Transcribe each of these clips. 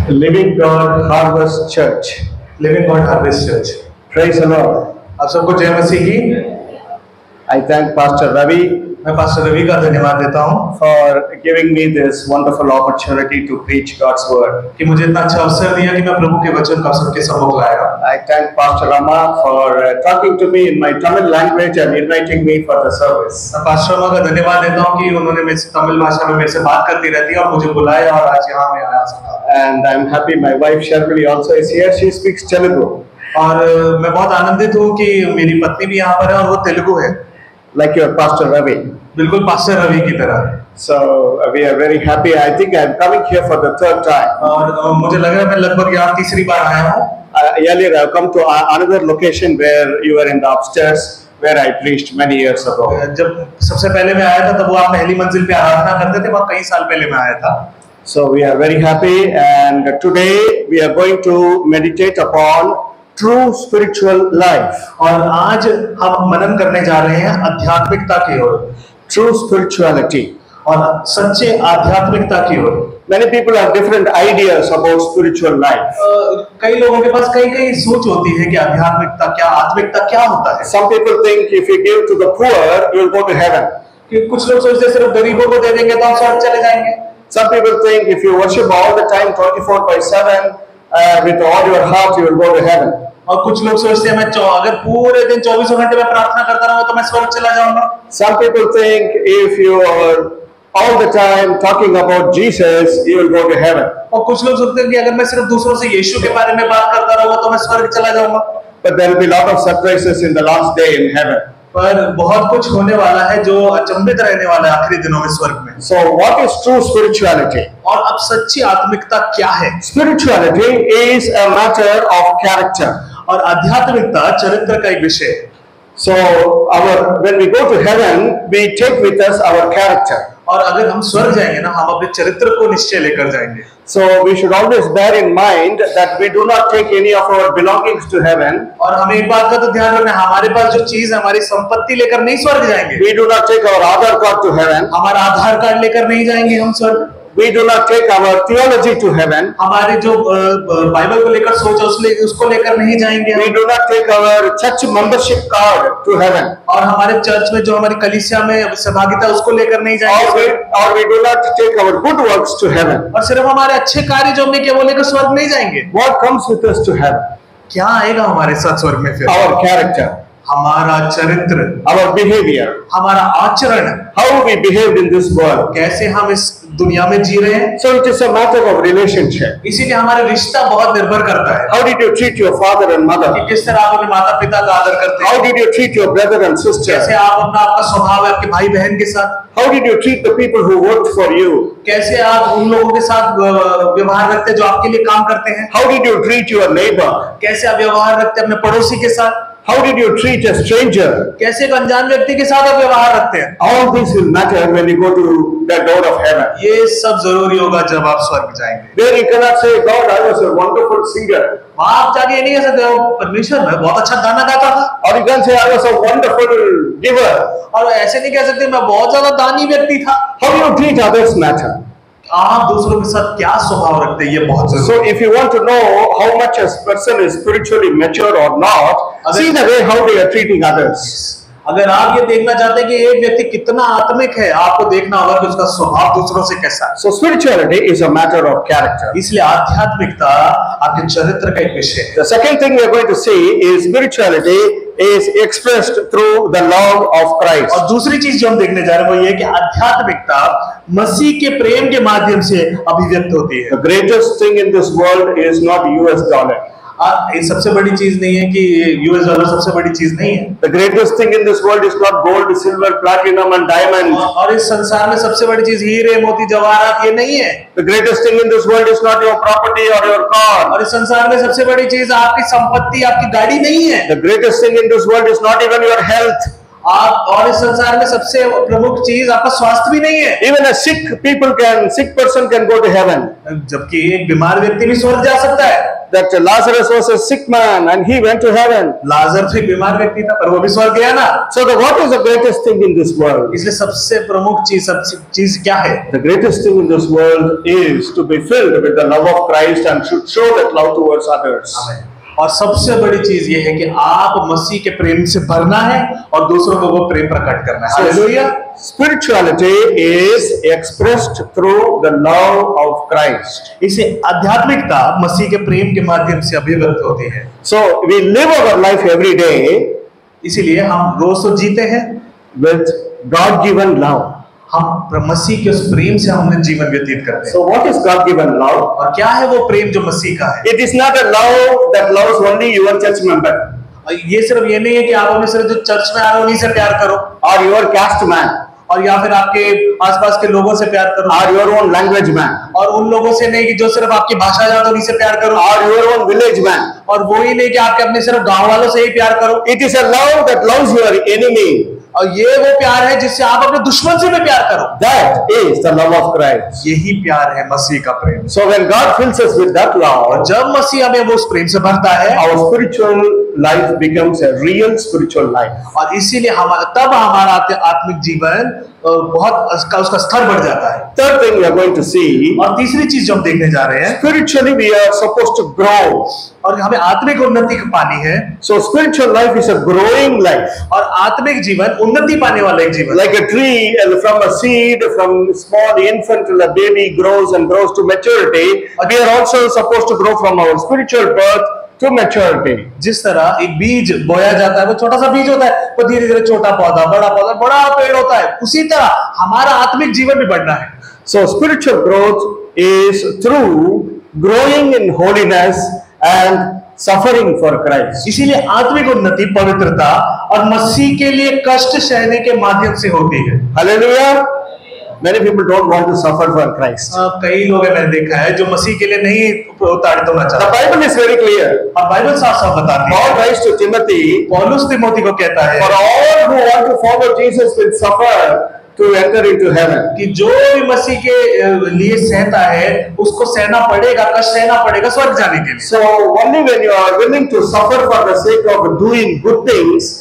Living God Harvest Church. Living God harvest church. Praise the Lord. आप सबको जय मसीह की। I thank Pastor Ravi मैं पास्टर रवि का धन्यवाद देता हूँ for giving me this wonderful opportunity to preach God's word. कि मुझे इतना अच्छा अवसर दिया कि मैं प्रभु के वचन का सबके सम्मुख लाया। I thank Pastor Rama for talking to me in my Tamil language and inviting me for the service. मैं पास्टर रमा का धन्यवाद देता हूँ कि उन्होंने मेरे से तमिल भाषा में मेरे से बात करती रहती है और मुझे बुलाया और आज यहाँ मैं आया सका। And I'm happy my wife Sharmili also is here. She speaks Telugu. और मैं बहुत आनंदित हूँ कि मेरी पत्नी भी यहाँ पर है और वो तेलुगु है। Like your Pastor Ravi. बिल्कुल पास्टर रवि की तरह। So we are very happy. I think I'm coming here for the third time. और मुझे लग रहा है मैं लगभग यहाँ तीसरी बार आया हूँ। Earlier I've come to another location where you were in the upstairs, where I preached many years ago. जब सबसे पहले मैं आया था तब वो आप पहली मंजिल पे आराधना करते थे, वहाँ कई साल पहले मैं आया था। So we are very happy, and today we are going to meditate upon true spiritual life. और आज हम मनन करने जा रहे हैं आध्यात्मिकता की ओर, True spirituality. और सच्चे आध्यात्मिकता की ओर। Many people have different ideas about spiritual life. कई लोगों के पास कई कई सोच होती है कि आध्यात्मिकता क्या, आत्मिकता क्या होता है। Some people think if you give to the poor, you will go to heaven. कि कुछ लोग सोचते हैं सिर्फ गरीबों को दे देंगे तो हम स्वर्ग चले जाएंगे। Some people think if you worship all the time 24/7 with all your heart, you will go to heaven. और कुछ लोग सोचते हैं मैं अगर पूरे दिन 24 घंटे में प्रार्थना करता रहूं तो मैं स्वर्ग चला जाऊंगा। Some people think if you are all the time talking about Jesus, you will go to heaven. और कुछ लोग सोचते हैं कि अगर मैं सिर्फ दूसरों से यीशु के बारे में बात करता रहूंगा तो मैं स्वर्ग चला जाऊंगा। But there will be a lot of surprises in the last day in heaven. पर बहुत कुछ होने वाला है जो अचंभित रहने वाला है आखिरी दिनों में स्वर्ग में। So what is true spirituality? और अब सच्ची आत्मिकता क्या है? Spirituality is a matter of character. और आध्यात्मिकता चरित्र का एक विषय है। So when we go to heaven, we take with us our character. और अगर हम स्वर्ग जाएंगे ना, हम अपने चरित्र को निश्चय लेकर जाएंगे। So we should always bear in mind that we do not take any of our belongings to heaven. और हमें एक बात का तो ध्यान रखना है, हमारे पास जो चीज है, हमारी संपत्ति लेकर नहीं स्वर्ग जाएंगे। We do not take our Aadhaar card to heaven. हमारा आधार कार्ड लेकर नहीं जाएंगे हम स्वर्ग। We do not take our theology to heaven. हमारे जो बाइबल को लेकर सोच है उसको लेकर नहीं जाएंगे। We do not take our church membership card to heaven. और हमारे चर्च में जो हमारी कलीसिया में सहभागिता उसको लेकर नहीं जाएंगे। Or we do not take our good works to heaven. और सिर्फ हमारे अच्छे कार्य जो हमने किए वो लेकर स्वर्ग नहीं जाएंगे। What comes with us to heaven? क्या आएगा हमारे साथ स्वर्ग में फिर? Our character. हमारा चरित्र, our behavior, हमारा आचरण, how we behaved in this world. कैसे हम इस दुनिया में जी रहे हैं। So it is a matter of relationship. इसीलिए हमारे रिश्ता बहुत निर्भर करता है। How did you treat your father and mother? कि किस तरह आप अपने माता पिता का आदर करते हैं। How did you treat your brother and sister? कैसे आप आपका स्वभाव है आपके भाई बहन के साथ। How did you treat the people who worked for you? कैसे आप उन लोगों के साथ व्यवहार रखते हैं जो आपके लिए काम करते हैं। How did you treat your neighbor? कैसे आप व्यवहार रखते हैं अपने पड़ोसी के साथ। How did you treat a stranger? कैसे एक अनजान व्यक्ति के साथ आप व्यवहार रखते हैं। All this will matter when you go to the door of heaven. ये सब जरूरी होगा जब आप स्वर्ग जाएंगे। There you cannot say, God, I was a wonderful singer. वहाँ आप जाके ये नहीं कह सकते परमेश्वर मैं बहुत अच्छा गाना गाता था। Or you can say, I was a wonderful giver. और ऐसे नहीं कह सकते मैं बहुत ज्यादा दानी व्यक्ति था। How you treat others matter. आप दूसरों के साथ क्या स्वभाव रखते हैं ये बहुत जरूरी है। So if you want to know how much a person is spiritually mature or not, see the way how they are treating others. अगर आप ये देखना चाहते हैं कि एक व्यक्ति कितना आत्मिक है, आपको देखना होगा कि उसका स्वभाव दूसरों से कैसा है। So spirituality is a matter of character. इसलिए आध्यात्मिकता आपके चरित्र का एक विषय है। The second thing we are going to see is spirituality is expressed through the love of Christ. और दूसरी चीज जो हम देखने जा रहे हैं वो ये कि आध्यात्मिकता मसीह के प्रेम के माध्यम से अभिव्यक्त होती है। The greatest thing in this world is not US dollar. ये सबसे बड़ी चीज नहीं है कि यूएस डॉलर सबसे बड़ी चीज नहीं है। The greatest thing in this world is not gold, silver, platinum and diamond. और इस संसार में सबसे बड़ी चीज हीरे मोती जवाहरात ये नहीं है। The greatest thing in this world is not your property or your car. और इस संसार में सबसे बड़ी चीज आपकी संपत्ति, आपकी गाड़ी नहीं है। The greatest thing in this world is not even your health. आप और इस संसार में सबसे प्रमुख चीज आपका स्वास्थ्य भी नहीं है। Even a sick person can go to heaven. जबकि एक बीमार व्यक्ति भी स्वर्ग जा सकता है। that Lazarus was a sick man and he went to heaven. लाजर तो एक बीमार व्यक्ति था पर वो भी स्वर्ग गया ना। So what is the greatest thing in this world? इसलिए सबसे प्रमुख चीज क्या है? The greatest thing in this world is to be filled with the love of Christ and should show that love towards others. और सबसे बड़ी चीज ये है कि आप मसीह के प्रेम से भरना है और दूसरों को वो प्रेम प्रकट करना है। Hallelujah. Spirituality is expressed through the love of Christ. इसे आध्यात्मिकता मसीह के प्रेम के माध्यम से अभिव्यक्त होती है। So we live our life every day इसीलिए हम रोज तो जीते हैं with God-given love. हम मसीह के उस प्रेम से हमने जीवन व्यतीत करते हैं। So what is God-given love? और क्या है वो प्रेम जो मसीह का है? It is not a love that loves only your church member ये सिर्फ ये नहीं है कि आप अपने सिर्फ जो चर्च में आ रहे हो उन्हीं से प्यार करो or your caste man और या फिर आपके आसपास के लोगों से प्यार करो or your own language man और उन लोगों से नहीं कि जो सिर्फ आपकी भाषा जानते उन्हीं से प्यार करो or your own village man. और वो ही नहीं कि आपके अपने सिर्फ गांव वालों से ही प्यार करो। It is a love that loves your enemy. और ये वो प्यार है जिससे आप अपने दुश्मन से भी प्यार करो। That is the love of Christ. यही प्यार है मसीह का प्रेम। So when God fills us with that और love, जब मसीह हमें वो उस प्रेम से भरता है our spiritual life becomes a real spiritual life. और इसीलिए तब हमारा आत्मिक जीवन बहुत उसका स्तर बढ़ जाता है। Third thing we are going to see, और तीसरी चीज जो हम देखने जा रहे हैं, spiritually we are supposed to grow. और हमें आत्मिक उन्नति पानी है। So spiritual life is a growing life. और आत्मिक जीवन उन्नति पाने वाला एक जीवन। Like a tree, and from a seed, from small infant till a baby grows and grows to maturity, we are also supposed to grow from our spiritual birth to maturity. जिस तरह एक बीज बोया जाता है, वो छोटा सा बीज होता है, वो धीरे धीरे छोटा पौधा, बड़ा पेड़ होता है। उसी तरह हमारा आत्मिक जीवन भी बढ़ना है। So spiritual growth is through growing in holiness and suffering for Christ. इसीलिए आत्मिक उन्नति पवित्रता और मसीह के लिए कष्ट सहने के माध्यम से होती है। Hallelujah. Many people don't want to suffer for Christ. कई लोग मैंने देखा है जो मसीह के लिए नहीं प्रताड़ित होना The चाहते। Bible is very clear. और बाइबल साफ साफ बताती है। Paul writes to Timothy, पौलुस तिमोथी को कहता है for all who want to follow Jesus will suffer to enter into heaven. कि जो भी मसीह के लिए सहता है उसको सहना पड़ेगा, कष्ट सहना पड़ेगा स्वर्ग जाने के लिए। So only when you are willing to suffer for the sake of doing good things,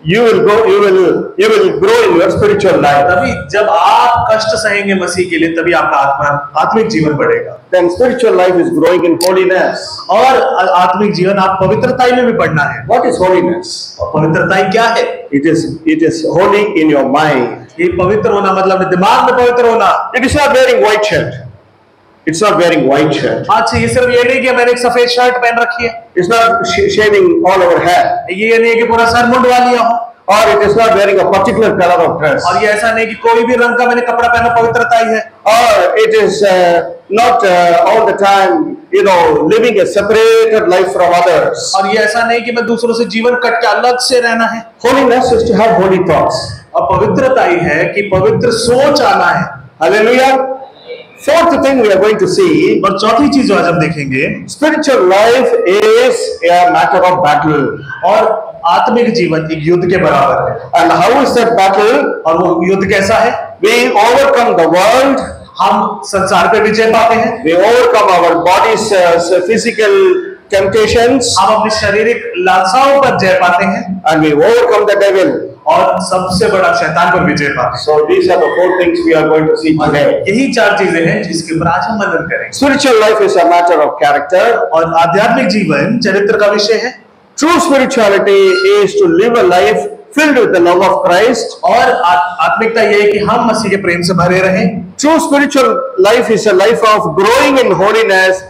you will grow in your spiritual life. तभी जब आप कष्ट सहेंगे मसीह के लिए तभी आपका आत्मिक जीवन बढ़ेगा। Then spiritual life is growing in holiness. और आत्मिक जीवन आप पवित्रताई में भी बढ़ना है। What is holiness? और पवित्रताई क्या है? It is holy in your mind. ये पवित्र होना मतलब दिमाग में पवित्र होना। It is not wearing white shirt. It's not wearing white shirt. अच्छा, ये सिर्फ ये नहीं कि मैंने एक सफेद शर्ट पहन रखी है, It's not shaving all over hair. ये नहीं कि पूरा सर मुंडवा लिया हो, Or it is not wearing a particular color of dress. और ये ऐसा नहीं कि कोई भी रंग का मैंने कपड़ा पहना पवित्रताई है। Or it is not all the time, living a separated life from others. और ये ऐसा नहीं कि मैं दूसरों से जीवन कट के अलग से रहना है। Holiness is to have holy thoughts. और पवित्रताई है कि पवित्र सोच आना है। Hallelujah. Fourth thing we are going to see, और चौथी चीज जो आज हम देखेंगे, spiritual life is a matter of battle. और आत्मिक जीवन एक युद्ध के बराबर है। And how is that battle? और वो युद्ध कैसा है? We overcome the world. हम संसार पे विजय पाते हैं। We overcome our body's physical temptations. हम अपनी शारीरिक लालसाओं पर जय पाते हैं And we overcome the devil. और सबसे बड़ा शैतान पर विजय पाते हैं। So these are the four things we are going to see today. यही चार चीजें हैं जिसके ऊपर आज हम मनन करेंगे। Spiritual life is a matter of character. और आध्यात्मिक जीवन चरित्र का विषय है। True spirituality is to live a life filled with the love of Christ. और आत्मिकता यह है कि हम मसीह के प्रेम से भरे रहें। True spiritual life is a life of growing in holiness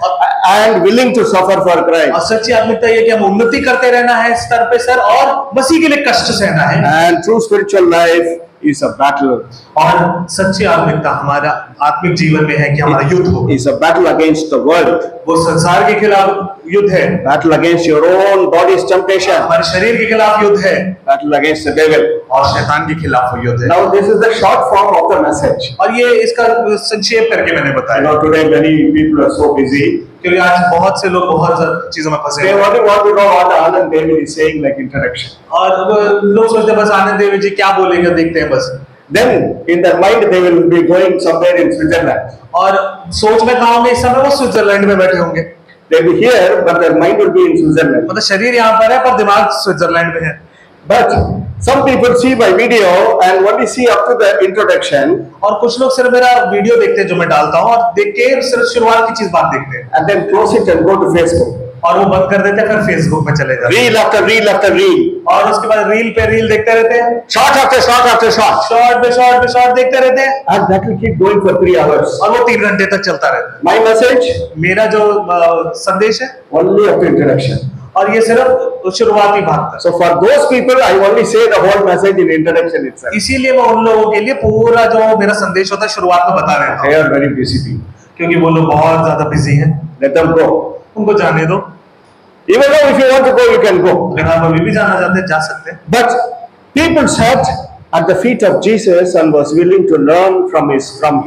and willing to suffer for और Christ. सच्ची आत्मिकता यह है कि हम उन्नति करते रहना है स्तर पे स्तर और मसीह के लिए कष्ट सहना है। And true spiritual life is a battle. और सच्ची आत्मिकता हमारा आत्मिक जीवन में है कि हमारा युद्ध हो। Is a battle against the world. वो संसार के खिलाफ युद्ध है, Battle against your own body's temptation. हमारे शरीर के खिलाफ युद्ध है, Battle against the devil. और शैतान के खिलाफ वो युद्ध है। Now this is the short form of the message. और ये इसका संक्षेप करके मैंने बताया। Today many people are so busy. क्योंकि आज बहुत से लोग बहुत चीजों में फंसे They हैं only want to know what Anand David is saying like introduction. और वो लोग सोचते हैं बस आनंद देव जी क्या बोलेंगे देखते हैं बस। Then in their mind they will be going somewhere in Switzerland. और सोच में कहा होंगे इस समय वो स्विट्जरलैंड में बैठे होंगे। They'll be here, but their mind will be in Switzerland. मतलब शरीर यहाँ पर है पर दिमाग स्विट्जरलैंड में है। But some people see my video and only see up to the introduction, और कुछ लोग सिर्फ मेरा वीडियो देखते हैं जो मैं डालता हूँ और देख के सिर्फ शुरुआत की चीज बात देखते हैं and then close it and go to Facebook. और वो बंद कर देते हैं, फिर फेसबुक में चले जाते हैं Reel after reel after reel. और उसके बाद रील पे रील देखते रहते हैं, Short after short after short. Short पे शॉर्ट देखते रहते हैं And that will keep going for 3 hours. और वो 3 घंटे तक चलता रहता है। My message, मेरा जो संदेश है only after introduction. और ये सिर्फ शुरुआती भाग था। So for those people, I only say the whole message in introduction itself. इसीलिए मैं उन लोगों के लिए पूरा जो मेरा संदेश होता है शुरुआत में बता रहा हूँ, They are very busy people. क्योंकि वो लोग बहुत ज्यादा बिजी हैं। Let them go. उनको जाने दो, Even though if you want to go, you can go. अगर आप अभी भी जाना चाहते हैं जा सकते हैं। But people sat at the feet of Jesus and was willing to learn from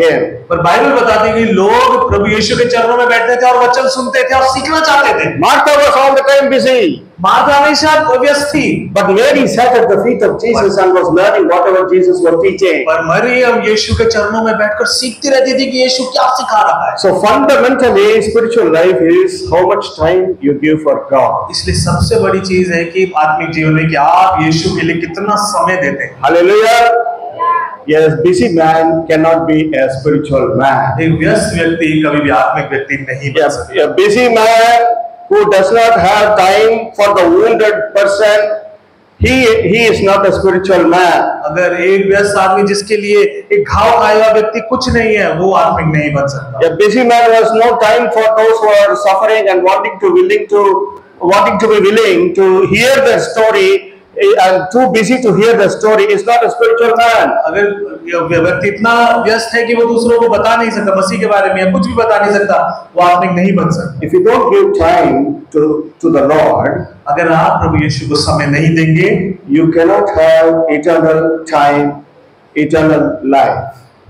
him. पर बाइबल बताती है कि लोग प्रभु यीशु के चरणों में बैठते थे और वचन सुनते थे और सीखना चाहते थे। Martha was all the time busy. Martha हमेशा व्यस्त थी, But Mary sat at the feet of Jesus and was learning whatever Jesus was teaching. पर मरियम यीशु के चरणों में बैठकर सीखती रहती थी कि यीशु क्या सिखा रहा है। So fundamentally, spiritual life is how much time you give for God. इसलिए सबसे बड़ी चीज है कि आत्मिक जीवन में कि आप यीशु के लिए कितना समय देते हैं। Hallelujah. Yes, busy man cannot be a spiritual man. एक व्यस्त व्यक्ति कभी भी आत्मिक व्यक्ति नहीं बन सकता। A busy man who does not have time for the wounded person, he is not a spiritual man. अगर एक व्यस्त आदमी जिसके लिए एक घाव खाया हुआ व्यक्ति कुछ नहीं है, वो आत्मिक नहीं बन सकता। A busy man has no time for those who are suffering and wanting to be willing to hear their story and too busy to hear the story is not a spiritual man. अगर व्यक्ति इतना व्यस्त है कि वो दूसरों को बता नहीं सकता मसीह के बारे में या कुछ भी बता नहीं सकता, वो आत्मिक नहीं बन सकता। If you don't give time to the Lord, अगर आप प्रभु यीशु को समय नहीं देंगे, you cannot have eternal time, eternal life.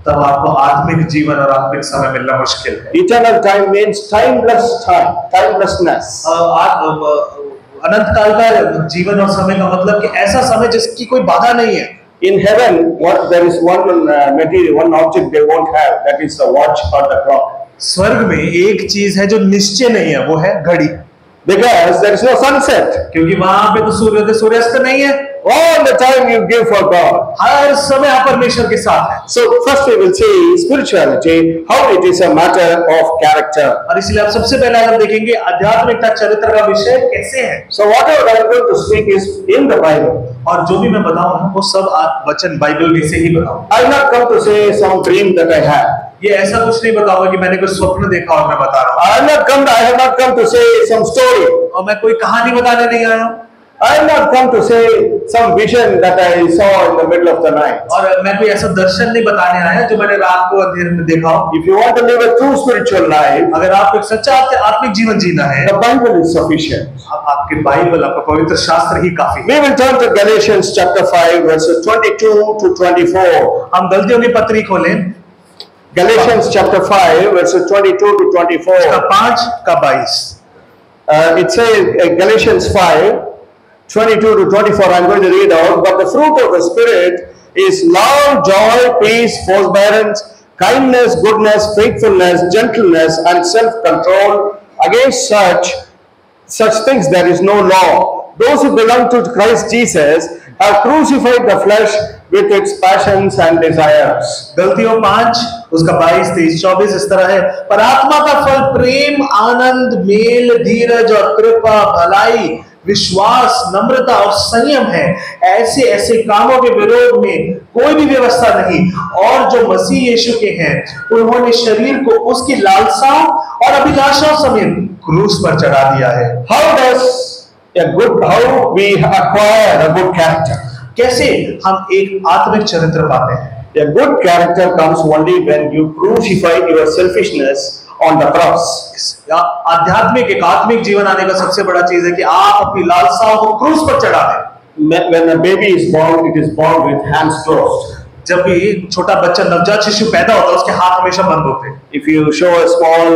तब आपको आत्मिक जीवन और आत्मिक समय मिलना मुश्किल है। Eternal time means timelessness. अनंत काल का जीवन और समय का मतलब कि ऐसा समय जिसकी कोई बाधा नहीं है। In heaven, there is one object they won't have, that is the watch or the clock. स्वर्ग में एक चीज है जो निश्चय नहीं है, वो है घड़ी। Because there is no sunset. क्योंकि वहां पे तो सूर्योदय सूर्यास्त नहीं है। All the time you give for God. हर समय आप परमेश्वर के साथ हैं। So first we will see spirituality, how it is a matter of character. और इसलिए आप सबसे पहले हम देखेंगे आध्यात्मिकता चरित्र का विषय कैसे है। So whatever I am going to speak is in the Bible. और जो भी मैं बताऊं ना वो सब वचन बाइबल में से ही बताऊं। I will not come to say some dream that I had. ये ऐसा कुछ नहीं बताऊंगा कि मैंने कोई स्वप्न देखा और मैं बता रहा हूं। I have not come to say some story. और मैं कोई कहानी बताने नहीं आया हूं। I have not come to say some vision that I saw in the middle of the night. और मैं कोई ऐसा दर्शन नहीं बताने आया जो मैंने रात को अंधेरे में देखा हो। If you want to live a true spiritual life, अगर आपको एक सच्चा आत्मिक जीवन जीना है, the Bible is sufficient. आपके बाइबल, आपका पवित्र शास्त्र ही काफी है। We will turn to Galatians chapter 5 verses 22 to 24. हम गलतियों की पत्री खोलें। Galatians chapter 5 verses 22 to 24. 5 का 22। It says Galatians 5 22 to 24. I'm going to read out. But the fruit of the Spirit is love, joy, peace, forbearance, kindness, goodness, faithfulness, gentleness, and self-control. Against such things there is no law. Those who belong to Christ Jesus have crucified the flesh with its passions and desires. गलतियों 5 उसका 22, 23, 24 इस तरह है। पर आत्मा का फल प्रेम, आनंद, mail, धीरज और कृपा, भलाई, विश्वास, नम्रता और संयम है। ऐसे कामों के विरोध में कोई भी व्यवस्था नहीं। और जो मसीह यीशु के हैं उन्होंने शरीर को उसकी लालसाओं और अभिलाषाओं समेत क्रूस पर चढ़ा दिया है। How we acquire a good character? कैसे हम एक आत्मिक चरित्र पाते हैं? A good character comes only when you crucify your selfishness on the cross. आध्यात्मिक एक आत्मिक जीवन आने का सबसे बड़ा चीज है कि आप अपनी लालसाओं को क्रूस पर चढ़ा दें। When a baby is born, it is born with hands closed. जब भी छोटा बच्चा नवजात शिशु पैदा होता है उसके हाथ हमेशा बंद होते हैं। If you show a small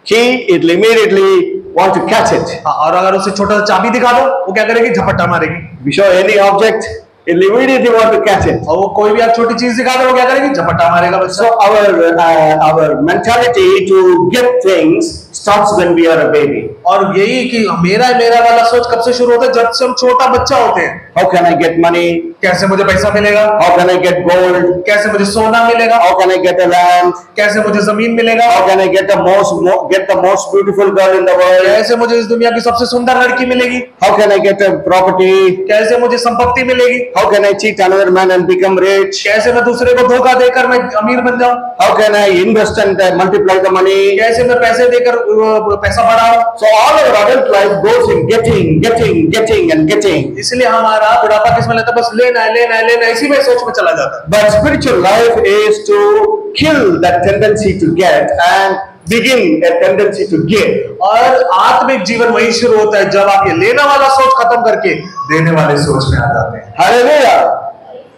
key, it will immediately want to catch it. और अगर उसे छोटा सा चाबी दिखा दो वो क्या करेगी? झपट्टा मारेगी। If you show any object, he'll immediately want to catch it. और वो कोई भी आप छोटी चीज दिखा दो, वो क्या करेगी? झपट्टा मारेगा बच्चा। So our mentality to get things starts when we are a baby. और यही कि मेरा वाला सोच कब से शुरू होता है? जब से हम छोटा बच्चा होते हैं। How can I get money? कैसे मुझे पैसा मिलेगा? How can I get gold? कैसे मुझे सोना मिलेगा? How can I get a land? कैसे मुझे जमीन मिलेगा? How can I get the most beautiful girl in the world? कैसे मुझे इस दुनिया की सबसे सुंदर लड़की मिलेगी? How can I get a property? कैसे मुझे संपत्ति मिलेगी? How can I cheat another man and become rich? कैसे मैं दूसरे को धोखा देकर मैं अमीर बन जाऊं? How can I invest and multiply the money? कैसे मैं पैसे देकर पैसा बढ़ाऊं? So all our adult life goes in getting and getting. इसलिए हमारा बुढ़ापा किसमें लेता है? बस लेना है, इसी में सोच में चला जाता है। But spiritual life is to kill that tendency to get and begin a tendency to give. और आत्मिक जीवन वही शुरू होता है जब आप ये लेना वाला सोच खत्म करके देने वाले सोच में आ जाते हैं। Hallelujah.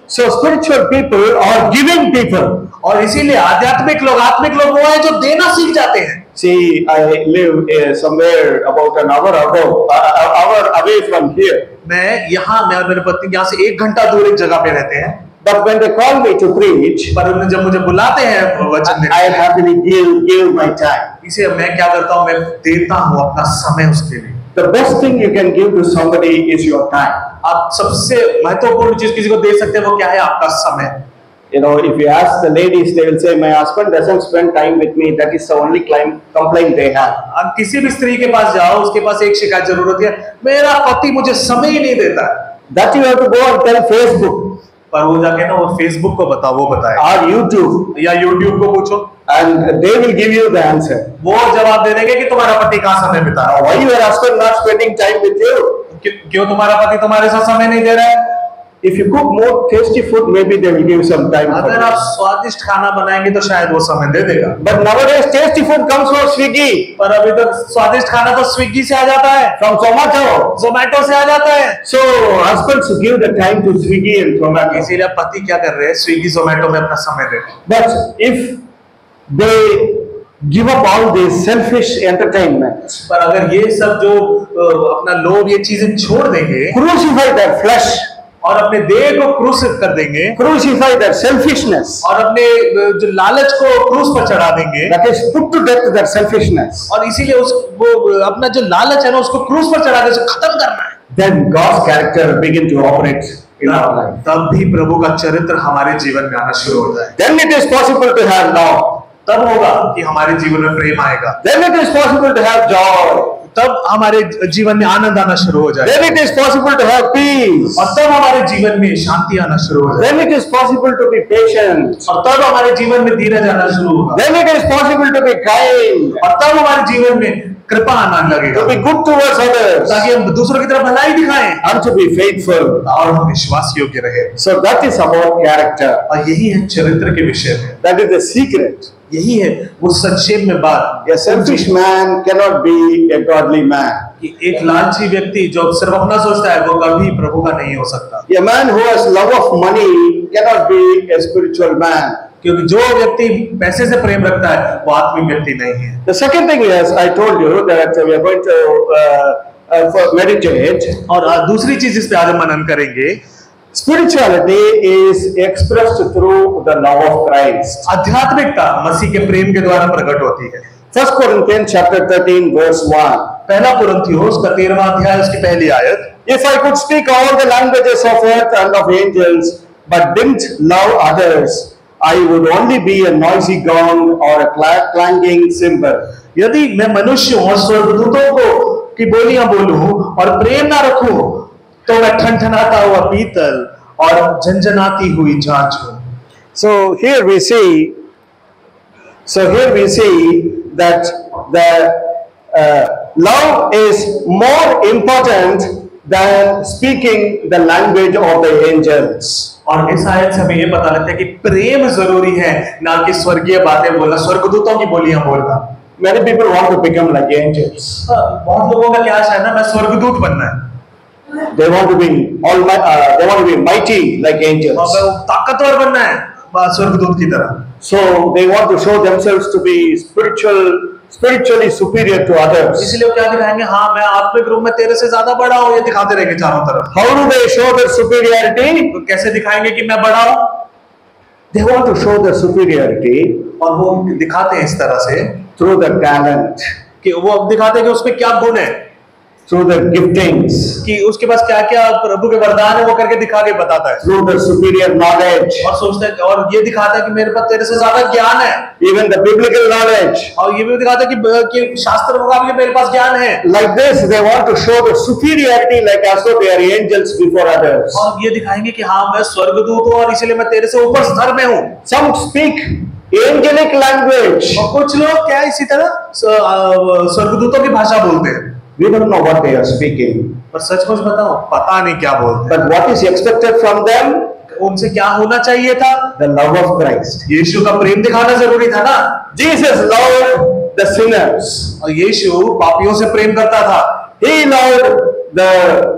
So spiritual people are giving people. और इसीलिए आध्यात्मिक लोग, आत्मिक लोग वो हैं जो देना सीख जाते हैं। See, I live somewhere about an hour away from here. मैं और मेरे पत्नी यहाँ से 1 घंटा दूर एक जगह पे रहते हैं। But when they call me to preach, पर उन्हें जब मुझे बुलाते हैं वचन देने, I happily give my time. इसे मैं क्या करता हूँ? मैं देता हूँ अपना समय उसके लिए। The best thing you can give to somebody is your time. आप सबसे महत्वपूर्ण चीज किसी को दे सकते हैं वो क्या है? आपका समय। You know, if you ask the ladies, they will say, "My husband doesn't spend time with me." That is the only complaint they have. आप किसी भी स्त्री के पास जाओ, उसके पास एक शिकायत जरूर होती है, मेरा पति मुझे समय ही नहीं देता। That you have to go and tell Facebook. पर वो जाके ना वो फेसबुक को बताओ, वो बताए, or YouTube, या यूट्यूब को पूछो, and they will give you the answer. वो जवाब दे देंगे कि तुम्हारा पति कहाँ समय बिता रहा है। Why your husband not spending time with you? क्यों तुम्हारा पति तुम्हारे साथ समय नहीं दे रहा है? If you cook more tasty food, maybe they will give some time. अगर आप स्वादिष्ट खाना बनाएंगे तो शायद वो समय दे देगा। But nowadays tasty food comes from Swiggy. पर अभी तो स्वादिष्ट खाना तो स्विगी से आ जाता है, From Zomato. जोमेटो से आ जाता है। So husbands give the time to Swiggy and Zomato. इसीलिए पति क्या कर रहे हैं? स्विगी जोमेटो में अपना समय दे रहे हैं। But if they give up all these selfish entertainments, पर अगर ये सब जो अपना लोभ, ये चीजें छोड़ देंगे, crucify their flesh, और अपने देह को क्रूसिफ कर देंगे, crucify their selfishness, और अपने जो लालच को क्रूस पर चढ़ा देंगे, that is put to death their selfishness, और इसीलिए वो अपना जो लालच है ना उसको क्रूस पर चढ़ा के उसे खत्म करना है, then God's character begin to operate in our life. तब भी प्रभु का चरित्र हमारे जीवन में आना शुरू होता है। Then it is possible to have love. तब होगा कि हमारे जीवन में प्रेम आएगा। Then it is possible to have joy. तब हमारे जीवन में आनंद आना शुरू हो जाएगा। Then it is possible to have peace. और तब हमारे जीवन में शांति आना शुरू हो जाएगा। Then it is possible to be patient. और तब हमारे जीवन में धीरज आना शुरू होगा। Then it is possible to be kind. और तब हमारे जीवन में कृपा आना लगेगा, To be good towards others. ताकि हम दूसरों की तरफ भलाई दिखाएं And to be faithful. और हम विश्वास योग्य रहे। So that is about character. और यही है चरित्र के विषय में, That is the secret. यही है वो संक्षेप में बात। A selfish man cannot be a godly man. कि एक लालची व्यक्ति जो सिर्फ अपना सोचता है वो कभी प्रभु का नहीं हो सकता। A man who has love of money cannot be a spiritual man. क्योंकि जो व्यक्ति पैसे से प्रेम रखता है वो आत्मिक व्यक्ति नहीं है। The second thing is, I told you that we are going to meditate. और दूसरी चीज इस पे आज हम मनन करेंगे, Spirituality is expressed through the love of Christ. आध्यात्मिकता मसीह के प्रेम के द्वारा प्रकट होती है। 1 Corinthians chapter 13 verse 1. पहला कुरिन्थियोस का 13वां अध्याय उसकी पहली आयत, If I could speak all the languages of earth and of angels, but didn't love others, I would only be a noisy gong or a clanging cymbal. यदि मैं मनुष्य और स्वर्गदूतों को की बोलियां बोलूं और प्रेम ना रखूं तो मैं ठनठनाता हुआ पीतल और झंझनाती हुई झांझ हूं। So here we see that the love is more important than speaking the language of the angels. और इस आयत से हमें ये पता लगता है कि प्रेम जरूरी है, ना कि स्वर्गीय बातें बोलना, स्वर्गदूतों की बोलियां बोलना। Many people want to become like angels. बहुत लोगों का क्या आशा है ना, मैं स्वर्गदूत बनना है, They want to be they want to be mighty like angels. और ताकतवर बनना है स्वर्गदूत की तरह। So they want to show themselves to be spiritual spiritually superior to others. इसलिए वो क्या दिखाएंगे, हाँ मैं आत्मिक रूप में तेरे से ज्यादा बड़ा हूँ, ये दिखाते रहेंगे चारों तरफ। How do they show their superiority? तो कैसे दिखाएंगे कि मैं बड़ा हूँ? They want to show their superiority और वो दिखाते हैं इस तरह से through their talent, कि वो दिखाते हैं कि उसमें क्या गुण है, through their giftings, कि उसके पास क्या क्या प्रभु के वरदान है, वो करके दिखा के बताता है। through their superior knowledge, और सोचता है और ये दिखाता है कि मेरे पास तेरे से ज्यादा ज्ञान है, even the biblical knowledge. और ये भी दिखाता है कि शास्त्र के मुताबिक मेरे पास ज्ञान है। Like this, they want to show the superiority like as though they are angels before others. और ये दिखाएंगे कि हाँ मैं स्वर्गदूत हूँ और इसलिए मैं तेरे से ऊपर स्तर में हूँ। Some speak angelic language. और कुछ लोग क्या इसी तरह स्वर्गदूतों की भाषा बोलते हैं। We don't know what they are speaking. पर सचमुच बताओ, पता नहीं क्या बोलते But what is expected from them? हैं। उनसे क्या होना चाहिए था? The love of Christ. यीशु का प्रेम दिखाना जरूरी था ना। Jesus loved the sinners. और यीशु पापियों से प्रेम करता था। He loved the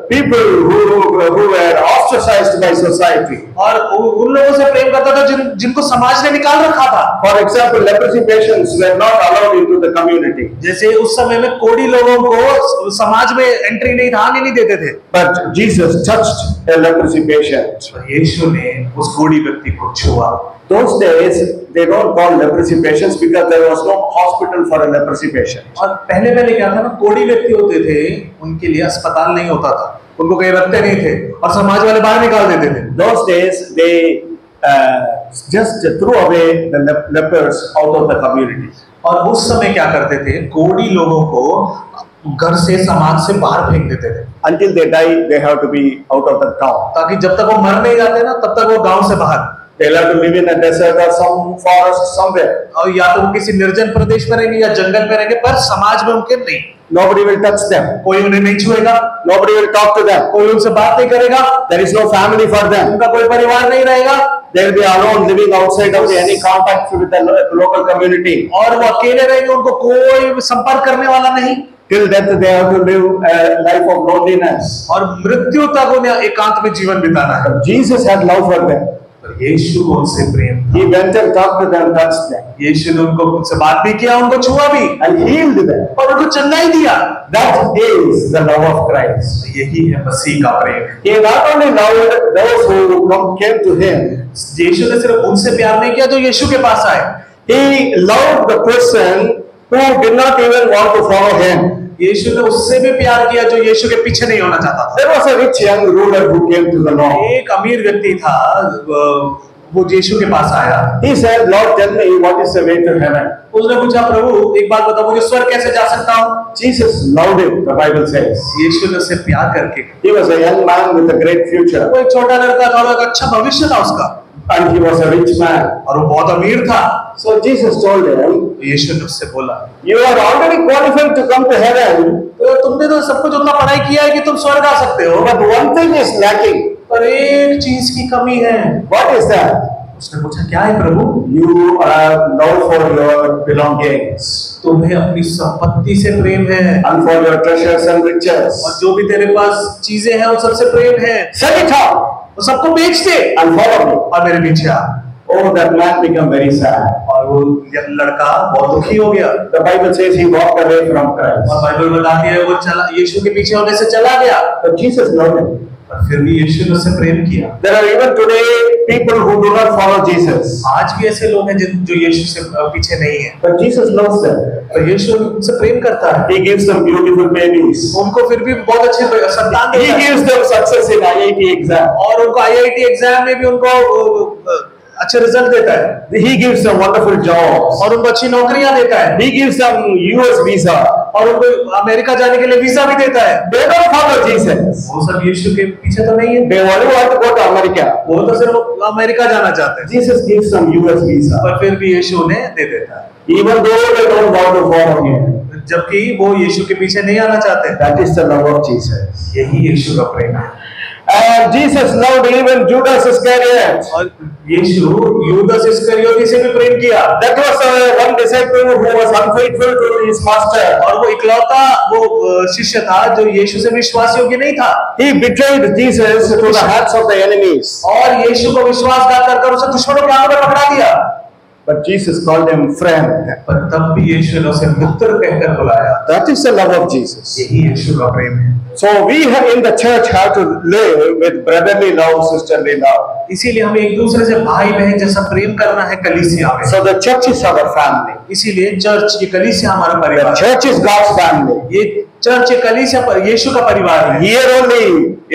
people who were ostracized by society. और उन लोगों से प्रेम करता था जिनको समाज ने निकाल रखा था। For example, leprosy patients were not allowed into the community. जैसे उस समय में कोढ़ी लोगों को समाज में एंट्री नहीं था, आने नहीं देते थे। But Jesus touched a leprosy patient. यीशु ने उस कोढ़ी व्यक्ति को छुआ। Those days, they don't call leprosy patients because there was no hospital for a leprosy patient. और पहले क्या था ना, कोढ़ी व्यक्ति होते थे, उनके लिए अस्पताल नहीं होता था, उनको कहीं रखते नहीं थे और समाज वाले बाहर निकाल देते थे। Those days, they just threw away the lepers out of the community. और उस समय क्या करते थे, कोढ़ी लोगों को घर से समाज से बाहर फेंक देते थे। Until they die, they have to be out of the town. ताकि जब तक वो मर नहीं जाते ना, तब तक वो गांव से बाहर। They'll have to live in a desert or some forest somewhere. और या तो वो किसी निर्जन प्रदेश में रहेंगे या जंगल में रहेंगे, पर समाज में उनके नहीं। Nobody will touch them. कोई उन्हें नहीं छुएगा, Nobody will talk to them. कोई उनसे बात नहीं करेगा, There is no family for them. उनका कोई परिवार नहीं रहेगा। They will be alone, living outside of any contact with the local community. और वो अकेले रहेंगे, उनको कोई संपर्क करने वाला नहीं। Till death, they have to live a life of loneliness. और मृत्यु तक उन्हें एकांत में जीवन बिताना है। Jesus had love for them. यीशु को उनसे प्रेम था। He went and talked to them, touched them, यीशु ने उनसे बात भी किया, उनको छुआ भी and healed them. और उनको चंगाई दिया। That is the love of Christ. यही है मसीह का प्रेम। He not only loved those who came to him. यीशु ने सिर्फ उनसे प्यार नहीं किया जो यीशु के पास आए। He loved the person who did not even want to follow him. यीशु ने उससे भी प्यार किया जो यीशु के पीछे नहीं होना चाहता था। There was a rich young ruler who came to the Lord. एक अमीर व्यक्ति था, वो यीशु के पास आया। He said, "Lord, tell me what is the way to heaven." उसने पूछा, प्रभु एक बात बताओ, मुझे स्वर्ग कैसे जा सकता हूँ? Jesus loved him, the Bible says. यीशु ने उससे प्यार करके। He was a young man with a great future, वो एक छोटा लड़का था, एक अच्छा भविष्य था उसका, and he was a rich man. और वो बहुत अमीर था। So Jesus told him, यीशु ने उससे बोला, "You are already qualified to come to heaven, तो तुमने तो सब कुछ उतना पढ़ाई किया है कि तुम स्वर्ग आ सकते हो, but one thing is lacking." पर एक चीज की कमी है। What is that? उसने पूछा, क्या है प्रभु? You are love for your belongings, तुम्हें अपनी संपत्ति से प्रेम है, and for your treasures and riches. और जो भी तेरे पास चीजें हैं उन सबसे प्रेम है। Sell it all वो सबको बेच दे and follow me. और मेरे पीछे आ। Oh, that man became very sad. और वो लड़का बहुत दुखी हो गया। The Bible says he walked away from Christ. और बाइबल बताती है वो चला, यीशु के पीछे होने से चला गया, But Jesus loved him. पर फिर भी यीशु ने उससे प्रेम किया। There are even today people who do not follow Jesus, आज भी ऐसे लोग हैं जो यीशु से पीछे नहीं है, but Jesus loves them. पर यीशु उनसे प्रेम करता है। He gives them beautiful babies. उनको फिर भी बहुत अच्छे संतान He देता है, gives them success in IIT exam. और उनको IIT एग्जाम में भी उनको अच्छे रिजल्ट देता है, He gives them wonderful jobs. और उनको अच्छी नौकरियां देता है, He gives them US visa. और उनको अमेरिका जाने के लिए वीजा भी देता है। They don't follow Jesus. वो सब यीशु के पीछे तो नहीं है, They only want to go to America. वो तो सिर्फ अमेरिका जाना चाहते हैं, Jesus gives them US visa, पर फिर भी यीशु उन्हें दे देता है, even though they don't want to follow him. जबकि वो यीशु के पीछे नहीं आना चाहते। That is the love of Jesus. यही यीशु का प्रेम है। And Jesus loved even Judas Iscariot. और यीशु यूदास इस्करियोती से भी प्रेम किया। That was one disciple who was unfaithful to his master. और वो इकलौता वो शिष्य था जो यीशु से विश्वास योग्य नहीं था। He betrayed Jesus to the hands of the enemies. और यीशु को विश्वासघात कर उसे दुश्मनों के हाथों में पकड़ा दिया। but Jesus called him friend. पर तब भी यीशु ने उसे मित्र कहकर बुलाया। That is the love of Jesus. यही यीशु का प्रेम है। So we in the church have to live with brotherly love, sisterly love. इसीलिए हमें एक दूसरे से भाई बहन जैसा प्रेम करना है कलीसिया में। So the church is our family. इसीलिए चर्च ये कलीसिया हमारा The परिवार। church is God's family. ये चर्च ये कलीसिया पर यीशु का परिवार है। Here only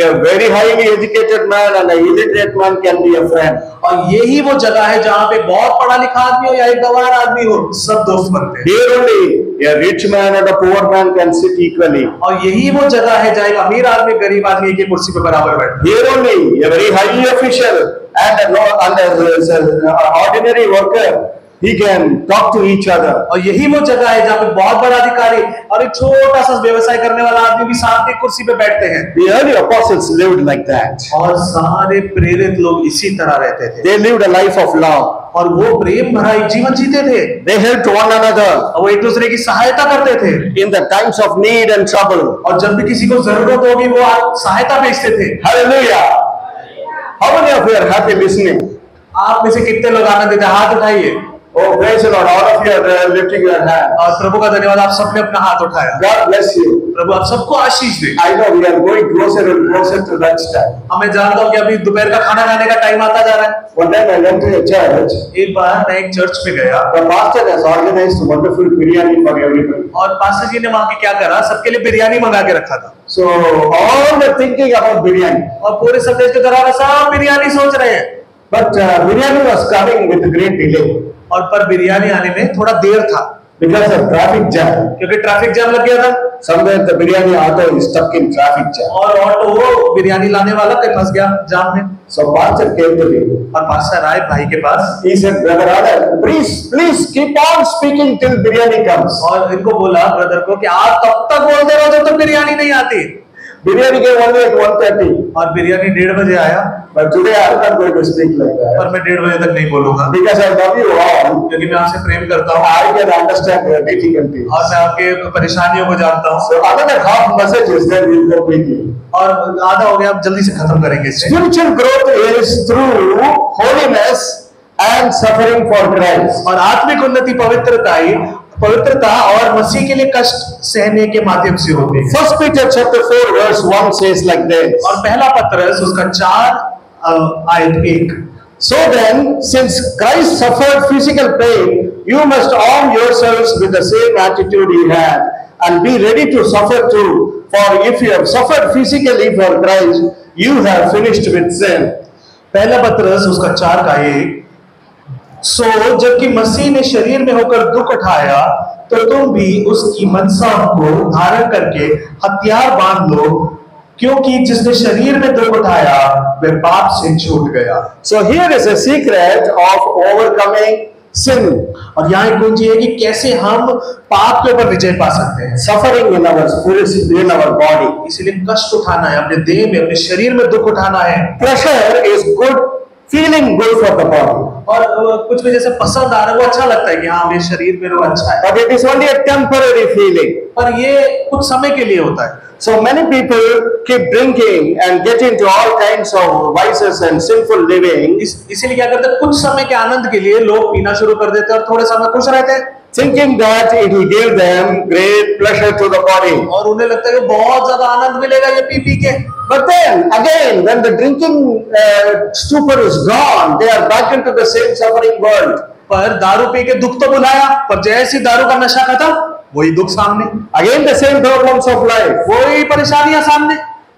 a very highly educated man and a illiterate man can be a friend. और यही वो जगह है जहाँ पे बहुत पढ़ा लिखा आदमी हो या एक गवार आदमी हो, सब दोस्त बनते हैं। Here only a rich man and a poor man can sit equally. और यही वो जगह है जहाँ एक अमीर आदमी गरीब आदमी एक ही कुर्सी पे बराबर बैठते हैं। Here only a very highly official and an ordinary worker, he can talk to each other. और यही वो जगह है जहाँ पे बहुत बड़ा अधिकारी और एक छोटा सा व्यवसाय करने वाला आदमी भी साथ एक कुर्सी पे बैठते हैं। The early apostles lived like that. और सारे प्रेरित लोग इसी तरह रहते थे। They lived a life of love. और वो प्रेम भरा एक जीवन जीते थे। They helped one another और वो एक दूसरे की सहायता करते थे। in the times of need and trouble. और जब भी किसी को जरूरत होगी वो सहायता भेजते थे। Hallelujah! How many of you are happy listening? आप में से कितने लोग आनंद देते हैं? हाथ उठाइए। Oh, praise the Lord! All of you are lifting your hand. और प्रभु का धन्यवाद, आप सबने अपना हाथ उठाया। God bless you. प्रभु आप सबको आशीष दे। I know we are going closer and closer to lunch time. मैं जानता हूँ कि अभी दोपहर का खाना खाने का टाइम आता जा रहा है। One time I went to a church. एक बार मैं एक चर्च में गया The pastor has organized wonderful biryani for everybody. और पास्टर जी ने वहाँ पे क्या करा, सबके लिए बिरयानी मंगा के रखा था। So all were thinking about biryani. और पूरे संदेश के दौरान सब बिरयानी सोच रहे हैं। But biryani was coming with a great delay और पर बिरयानी आने में थोड़ा देर था because of traffic jam. क्योंकि ट्रैफिक जाम लग गया था। Somewhere the biryani auto is stuck in traffic jam. और ऑटो वो बिरयानी लाने वाला कहीं फंस गया जाम में। So pastor came to me. और पास्टर आए भाई के पास। He said, Brother Adam, please keep on speaking till biryani comes. और इनको बोला ब्रदर को कि आप तब तक बोलते रहो जब तक बिरयानी नहीं आती। Biryani came only at 1:30. और बिरयानी 1:30 बजे आया। But today I am not going to speak like that. पर मैं 1:30 बजे तक नहीं बोलूंगा Because I love you all. क्योंकि मैं आपसे प्रेम करता हूँ I can understand your difficulties. और मैं आपके परेशानियों को जानता हूँ। So another half message is then we'll go quickly. और आधा हो गया, अब जल्दी से खत्म करेंगे इसे। Spiritual growth is through holiness and suffering for Christ. और आत्मिक उन्नति पवित्रता और मसीह के लिए कष्ट सहने के माध्यम से होती है। First Peter chapter 4 verse 1 says like this. और पहला पत्रस उसका 4 आयत 1। So then, since Christ suffered physical pain, you must arm yourselves with the same attitude he had, and be ready to suffer too. For if you have suffered physically for Christ, you have finished with sin. पहला पत्रस उसका 4 का 1। सो जबकि मसीह ने शरीर में होकर दुख उठाया, तो तुम भी उसकी मनसा को धारण करके हथियार बांध लो, क्योंकि जिसने शरीर में दुख उठाया वह पाप से छूट गया। So here is a secret of overcoming sin. और यहाँ एक कुंजी है कि कैसे हम पाप के ऊपर विजय पा सकते हैं। Suffering in our spirit, in our body. इसलिए कष्ट उठाना है, अपने देह में अपने शरीर में दुख उठाना है। Pressure is good, feeling good for the body. और कुछ भी जैसे पसंद आ रहा है वो अच्छा लगता है कि हाँ मेरे शरीर में वो अच्छा है, But it is only a temporary feeling. पर ये कुछ समय के लिए होता है। So many people keep drinking and get into all kinds of vices and sinful living, इसीलिए क्या करते हैं, कुछ समय के आनंद के लिए लोग पीना शुरू कर देते हैं और थोड़े समय खुश रहते हैं, thinking that it will give them great pleasure to the body. और उन्हें लगता है कि बहुत ज्यादा आनंद मिलेगा ये पी पी के। But then again, when the drinking stupor is gone, they are back into the same suffering world. पर दारू पी के दुख तो बुलाया, पर जैसे दारू का नशा खत्म वही दुख सामने, Again the same problems of life. वही परेशानियां सामने।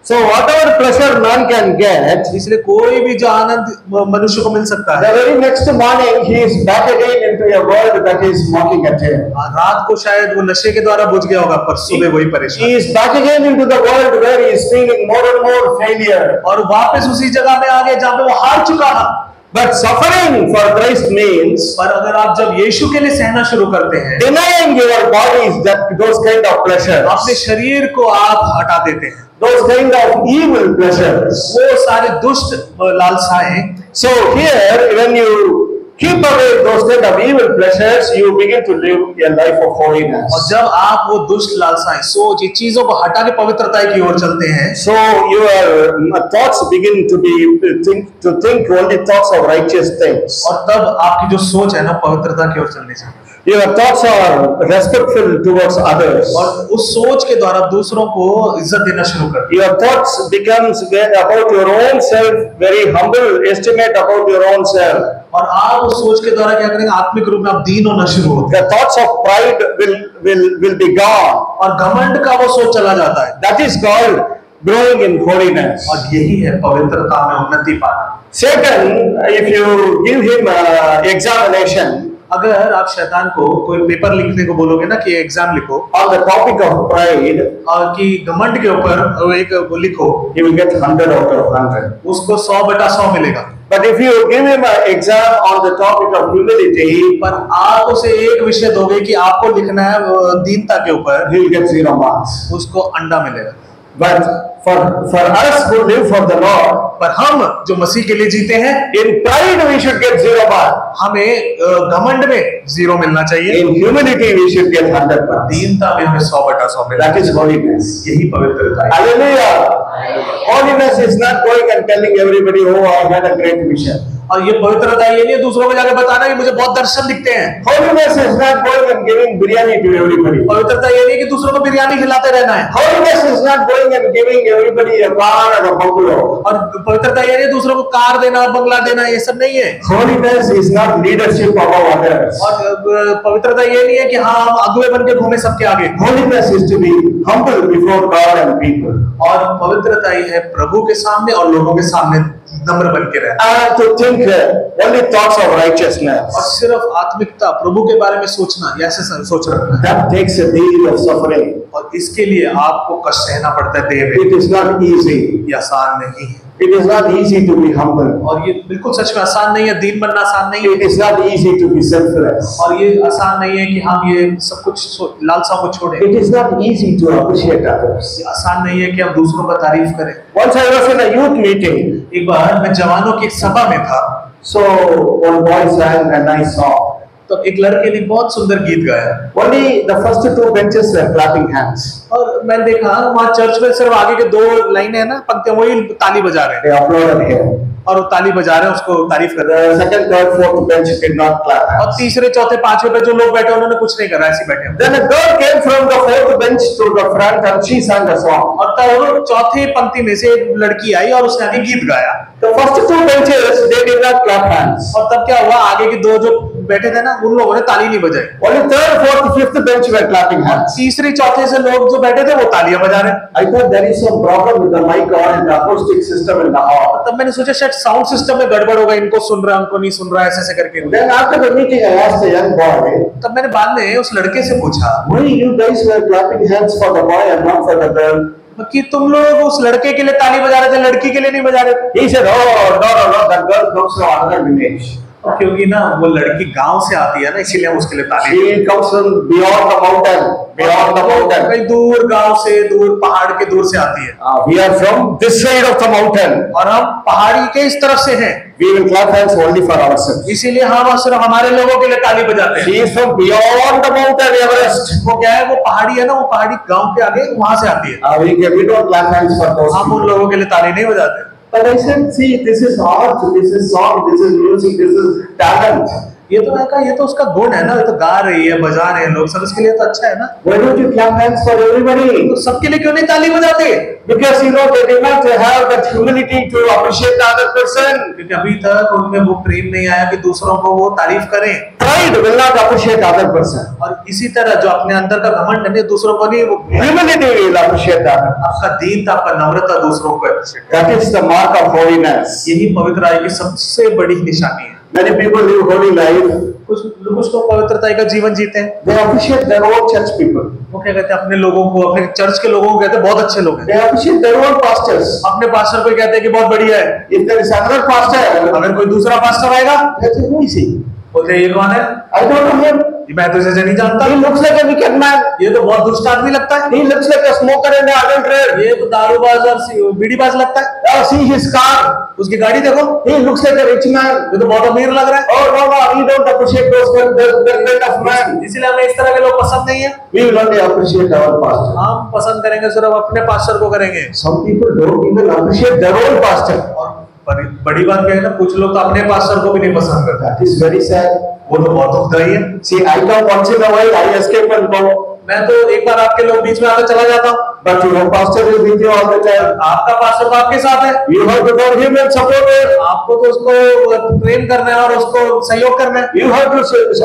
So whatever pleasure man can get, इसलिए कोई भी जो आनंद मनुष्य को मिल सकता the है, very next morning he is back again into a world that is mocking at him. रात को शायद वो नशे के द्वारा बुझ गया होगा, पर सुबह वही He परेशान, is back again into the world where he is feeling more and more failure. और वापस उसी जगह में आ गए जहाँ पे वो हार चुका था। But suffering for Christ means पर अगर आप जब यीशु के लिए सहना शुरू करते हैं, denying your bodies that those kind of pleasures, अपने शरीर को आप हटा देते हैं, those kind of evil pleasures. वो सारे दुष्ट लालसाएं। So here, when you keep away those kind of evil pleasures, you begin to live a life of holiness. और जब आप वो दुष्ट लालसाएं, सोच, ये चीजों को हटा के पवित्रता की ओर चलते हैं, So your thoughts begin to think only thoughts of righteous things. और तब आपकी जो सोच है ना पवित्रता की ओर चलनी चाहिए। Your thoughts are respectful towards others. और उस सोच के द्वारा दूसरों को इज्जत देना शुरू कर दिया। Your thoughts becomes about your own self, very humble estimate about your own self. और आप उस सोच के द्वारा क्या करेंगे, आत्मिक रूप में आप दीन होना शुरू होते The thoughts of pride will be gone. हैं और घमंड का वो सोच चला जाता है। That is called growing in holiness. और यही है पवित्रता में उन्नति पाना। Satan, if you give him examination अगर आप शैतान को कोई पेपर लिखने को बोलोगे ना कि एग्जाम लिखो on the topic of pride, और कि घमंड के ऊपर एक वो लिखो, he will get 100 out of 100. उसको 100/100 मिलेगा। But if you give him an exam on the topic of humility, पर आप उसे एक विषय दोगे कि आपको लिखना है दीनता के ऊपर, he will get 0 marks. उसको अंडा मिलेगा। But for us who live for the Lord, पर हम जो मसीह के लिए जीते हैं, in pride we should get 0 mark. हमें घमंड में 0 मिलना चाहिए, In humility we should get 100 marks. दीनता में हमें 100/100 मिलना। That is holiness. यही पवित्रता है। Hallelujah. Holiness is not going and telling everybody, oh, I had a great vision. और ये पवित्रता ये नहीं है दूसरों को जाकर बताना कि मुझे बहुत दर्शन दिखते हैं। Holiness is not going and giving biryani to everybody. पवित्रता ये नहीं कि दूसरों को बिरयानी खिलाते रहना है। Holiness is not going and giving everybody a car or a bungalow. और पवित्रता ये नहीं दूसरों को कार देना, बंगला देना, ये सब नहीं है। Holiness is not leadership above others. और पवित्रता ये नहीं है कि हाँ हम अगुवे बन के घूमे सबके आगे। Holiness is to be humble before God and people. और पवित्रता ये है प्रभु के सामने और लोगों के सामने नम्र बन के रहना। And to think only thoughts of righteousness. और सिर्फ आत्मिकता प्रभु के बारे में सोचना, ऐसे सोच रखना है। That takes a deal of suffering. और इसके लिए आपको कष्ट सहना पड़ता है देह में। It is not easy. ये आसान नहीं है। It is not easy to be humble. और ये बिल्कुल सच में आसान नहीं है, दीन बनना आसान नहीं है। It is not easy to be selfless. और ये आसान नहीं है कि हम ये सब कुछ लालसाओं को छोड़ें। It is not easy to appreciate others. ये आसान नहीं है कि हम दूसरों का तारीफ करें। Once I was in a youth meeting. एक बार मैं जवानों की एक सभा में था। So one boy sang a nice song. तो एक लड़के ने बहुत सुंदर गीत गाया। Only the first 2 benches were clapping hands. और मैंने देखा वहाँ चर्च में सिर्फ आगे के 2 लाइनें हैं ना, पंक्तियां, वही ताली बजा रहे हैं। They applauded here. और वो ताली बजा रहे हैं, उसको तारीफ कर रहे हैं। The second, third, fourth bench did not clap और hands. तीसरे, चौथे, पांचवे पे जो लोग बैठे उन्होंने कुछ नहीं करा, ऐसे बैठे हैं। Then a girl came from the fourth bench to the front and she sang a song. और तब चौथी पंक्ति में से एक लड़की आई और उसने आगे गीत गाया। The first 2 benches they did not clap hands. और तब क्या हुआ, आगे के 2 जो बैठे थे ना, उन लोगों ने ताली नहीं बजाई। Only third, fourth, fifth bench were clapping hands. तीसरे, चौथे से लोग जो बैठे थे वो तालियां बजा रहे हैं। I thought there is some problem with the mic or in the acoustic system in the hall. तब मैंने सोचा शायद साउंड सिस्टम में गड़बड़ होगा, इनको सुन रहा है उनको नहीं सुन रहा है, ऐसे ऐसे करके। Then after the meeting I asked the young boy, तब मैंने बाद में उस लड़के से पूछा why you guys were clapping hands for the boy and not for the girl? कि तुम लोग उस लड़के के लिए ताली बजा रहे थे, लड़की के लिए नहीं बजा रहे थे। He said, oh, no, that girl comes from another village. क्योंकि ना वो लड़की गांव से आती है ना, इसीलिए हम उसके लिए ताली। She comes from beyond the mountain, beyond the mountain. कहीं दूर गांव से, दूर पहाड़ के दूर से आती है। We are from this side of the mountain. और हम पहाड़ी के इस तरफ से हैं। We will clap hands only for ourselves. इसीलिए हम सिर्फ हमारे लोगों के लिए ताली बजाते हैं। She is from beyond the mountain Everest. वो क्या है, वो पहाड़ी है ना, वो पहाड़ी गांव के आगे वहां से आती है। We don't clap hands for those. हम उन लोगों के लिए ताली नहीं बजाते। But I said, see, this is art, this is song, this is music, this is talent. ये तो है का, ये तो उसका गुण है ना, ये तो गा रही है, बजा रहे हैं लोग, सब इसके लिए तो अच्छा है ना। Why don't you clap hands for everybody? तो सबके लिए क्यों नहीं ताली बजाते? Because you know they did not have that humility to appreciate the other person. क्योंकि अभी तक उनमें वो प्रेम नहीं आया कि दूसरों को वो तारीफ करें। Pride will not appreciate other person. और इसी तरह जो अपने अंदर का घमंड है, दूसरों को नहीं, वो Humility will appreciate that. आपका दीनता, आपका नम्रता दूसरों को appreciate करता That is the mark of holiness. है। यही पवित्रता की सबसे बड़ी निशानी है। Many people live holy life. कुछ लोग पवित्रता का जीवन जीते हैं। They appreciate their own church people. वो क्या कहते हैं, अपने लोगों को, अपने चर्च के लोगों को कहते हैं बहुत अच्छे लोग हैं। They appreciate their own pastors. अपने पास्टर को कहते हैं कि बहुत बढ़िया है। If there is another pastor, अगर कोई दूसरा पास्टर आएगा, they say, who is he? बोलते हैं ये कौन है? I don't know him. मैं तो इसे नहीं जानता, He looks like a wicked man. ये तो बहुत दुष्ट आदमी लगता है, He looks like a smoker and an adulterer. ये तो दारूबाज और बीड़ीबाज लगता है। See his car. उसकी गाड़ी देखो, He looks like a rich man. ये तो बहुत अमीर लग रहा है। Oh no, no, we don't appreciate that kind of man. इसीलिए हमें इस तरह के लोग पसंद नहीं है। We will only appreciate our pastor. हम पसंद करेंगे सिर्फ अपने पास्टर को करेंगे। Some people don't even appreciate their own pastor. और बड़ी बात क्या है ना, कुछ लोग तो अपने पास्टर को भी नहीं पसंद करते। That is very sad. वो तो बहुत दुखदाई है। See, I come once in a while, I escape and go. मैं तो एक बार आपके लोग बीच में आकर चला जाता हूँ, But your pastor is with you all the time. आपका पास्टर तो आपके साथ है, You have to love him and support him. आपको तो उसको प्रेम करना है और उसको सहयोग करना है, You have to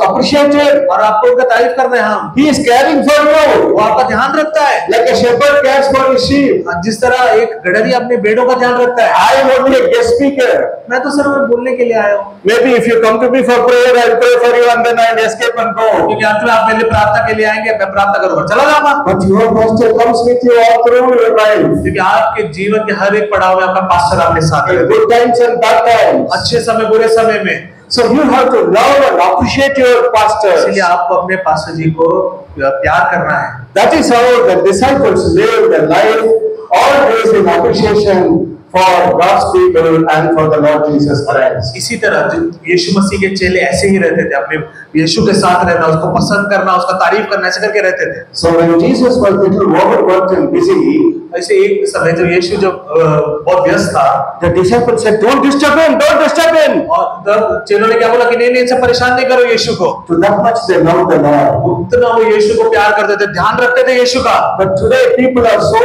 appreciate him. और आपको उनका तारीफ करना है। हम He is caring for you. वो आपका ध्यान रखता है, Like a shepherd cares for his sheep. जिस तरह एक गड़हरी अपने भेड़ों का ध्यान रखता है। I am only a guest speaker. मैं तो सिर्फ बोलने के लिए आया हूँ। Maybe if you come to me for prayer, I'll pray for you and then I'll escape and go. क्योंकि अंत में आप मेरे लिए प्रार्थना के लिए आएंगे, मैं प्रार्थना करूँगा, चला जाऊंगा। But your pastor comes with you all through your life. क्योंकि आपके जीवन के हर एक पड़ाव में आपका पास्टर आपके साथ है, In good times and bad times. अच्छे समय बुरे समय में। So you have to love and appreciate your इसलिए pastors. आपको अपने पास्टर जी को प्यार करना है। That is how the disciples live their life, always in appreciation for God's people and for the Lord Jesus Christ. इसी तरह यीशु मसीह के चेले ऐसे ही रहते थे, अपने यीशु के साथ रहना, उसको पसंद करना, उसका तारीफ करना, ऐसे करके रहते थे। So when Jesus was little overworked and busy, ऐसे एक समय जब यीशु जब बहुत व्यस्त था, the disciples said, "Don't disturb him, don't disturb him." और तब चेलों ने क्या बोला कि नहीं इनसे परेशान नहीं करो यीशु को। To that much they loved the Lord. उतना वो यीशु को प्यार करते थे, ध्यान रखते थे यीशु का। But today people are so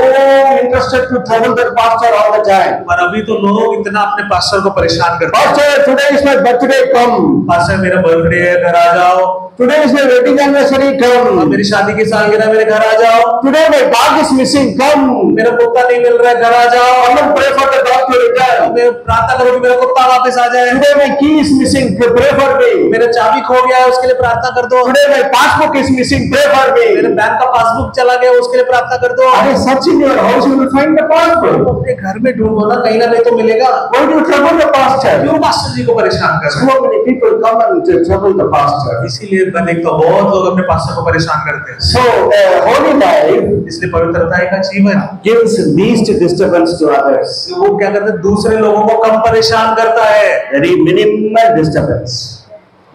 interested to trouble their pastor all the time. पर अभी तो लोग इतना अपने पास्टर को परेशान करते हैं। Pastor, today is my birthday, come. Pastor मेरा बर्थडे है, घर आ जाओ। Today is my wedding anniversary, come. मेरी शादी की सालगिरह, मेरे घर आ जाओ। Today my dog is missing, come. मेरा कुत्ता नहीं मिल रहा है, घर आ जाओ। Come and pray for the dog to return. मैं प्रार्थना करो कि मेरा कुत्ता वापस आ जाए। Today my key is missing, pray for me. मेरा चाबी खो गया है, उसके लिए प्रार्थना कर दो। Today my passbook is missing, pray for मेरे me. बैंक का पासबुक चला गया, उसके लिए प्रार्थना कर दो। Are you searching your house, you will find the passbook. अपने घर में ढूंढो ना, कहीं ना कहीं तो मिलेगा। Why do you trouble the pastor? क्यों पास्टर जी को परेशान कर रहे हैं? So many people come and trouble the pastor. इसीलिए मैं देखता हूं बहुत लोग अपने पास्टर को परेशान करते हैं। So a holy life इसलिए पवित्रता का जीवन gives least disturbance to others. वो क्या करते हैं, दूसरे लोगों को कम परेशान करता है। Very minimal disturbance.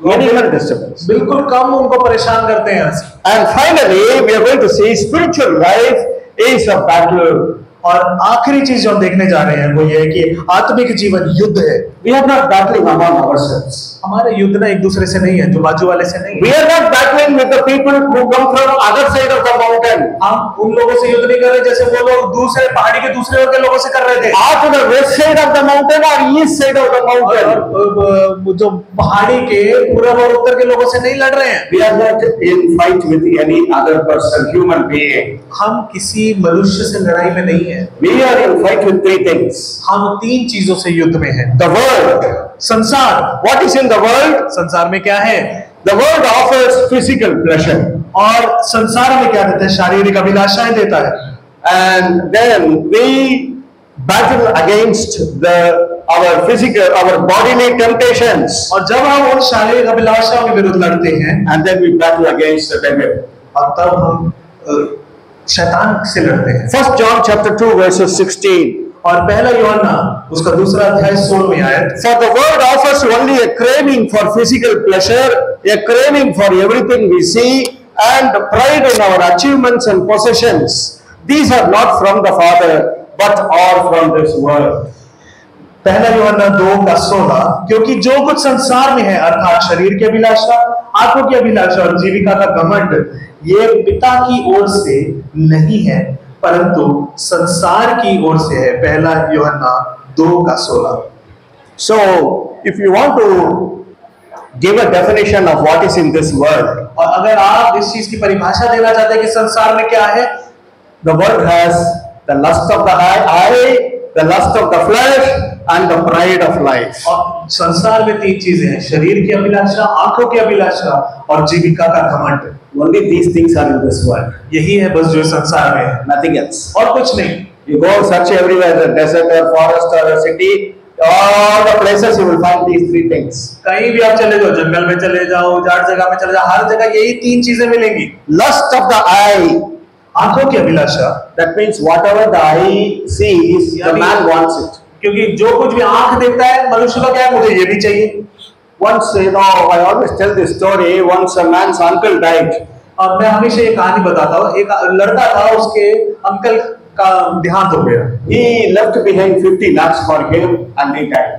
Minimal disturbance. बिल्कुल कम उनको परेशान करते हैं। And finally, we are going to see spiritual life is a battle. और आखिरी चीज जो हम देखने जा रहे हैं वो ये है कि आत्मिक जीवन युद्ध है। We are not battling among ourselves. हमारे युद्ध ना एक दूसरे से नहीं है, जो बाजू वाले से नहीं We है। are not battling with the people who come from other side of the mountain. हम उन लोगों से युद्ध नहीं कर रहे जैसे वो लोग दूसरे पहाड़ी के दूसरे ओर के लोगों से कर रहे थे। Or to the west side of the mountain or east side of the mountain. और जो पहाड़ी के पूर्व और उत्तर के लोगों से नहीं लड़ रहे हैं। We are not in fight with any other person, human being. हम किसी मनुष्य से लड़ाई में नहीं है। We are in fight with three things. हम तीन चीजों से युद्ध में हैं। The world. संसार। What is in the world? संसार में क्या है? The world offers physical pleasure. और संसार में क्या देता है? शारीरिक अभिलाषाएं देता है। And then we battle against our bodily temptations. और जब हम उन शारीरिक अभिलाषाओं के विरुद्ध लड़ते हैं, And then we battle against the devil. और तब हम शैतान से लड़ते हैं। 1 John chapter 2 verses 16. और पहला यूहन्ना उसका दूसरा अध्याय 16वीं आयत। For the world offers only a craving for physical pleasure, a craving for everything we see, and pride in our achievements and possessions. These are not from the Father, but are from this world. पहला यूहन्ना 2:16, क्योंकि जो कुछ संसार में है अर्थात शरीर की अभिलाषा, आंखों की अभिलाषा और जीविका का घमंड, ये पिता की ओर से नहीं है परंतु संसार की ओर से है। पहला यूहन्ना 2:16। So, if you want to give a definition of what is in this world, और अगर आप इस चीज की परिभाषा देना चाहते हैं कि संसार में क्या है, the world has the lust of the eye, the lust of the flesh, and the pride of life. और संसार में तीन चीजें हैं, शरीर की अभिलाषा, आंखों की अभिलाषा और जीविका का घमंड। Only these things are in this world. यही है बस जो संसार में है, Nothing else. और कुछ नहीं। You go search everywhere, the desert or forest or a city, All the places you will find these three things. कहीं भी आप चले जाओ, जंगल में चले जाओ, जाड़ जगह में चले जाओ, हर जगह यही तीन चीजें मिलेंगी। Lust of the eye. आंखों की अभिलाषा। That means whatever the eye sees, the man wants it. क्योंकि जो कुछ भी आंख देखता है मनुष्य का क्या है, मुझे ये भी चाहिए। Once, I always tell this story. Once a man's uncle died. और मैं हमेशा ये कहानी बताता हूँ, एक लड़का था, उसके अंकल का देहांत हो गया। He left behind 50 lakhs for him and he died.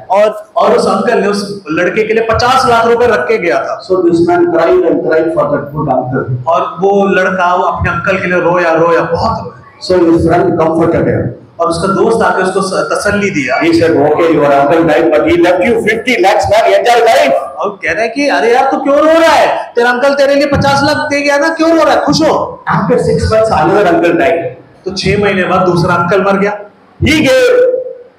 और उस अंकल ने उस लड़के के लिए 50 लाख रुपए रख के गया था। So this man cried and cried for that good uncle. और वो लड़का वो अपने अंकल के लिए रोया बहुत रोया। So his friend comforted him. और उसका दोस्त आके उसको तसल्ली दिया। He said, "Okay, your uncle died, but he left you 50 lakhs, man. Enjoy life." और कह रहा है कि अरे यार तू क्यों रो रहा है? तेरा अंकल तेरे लिए 50 लाख दे गया ना, क्यों रो रहा है? खुश हो। After 6 months, another uncle died. तो 6 महीने बाद दूसरा अंकल मर गया।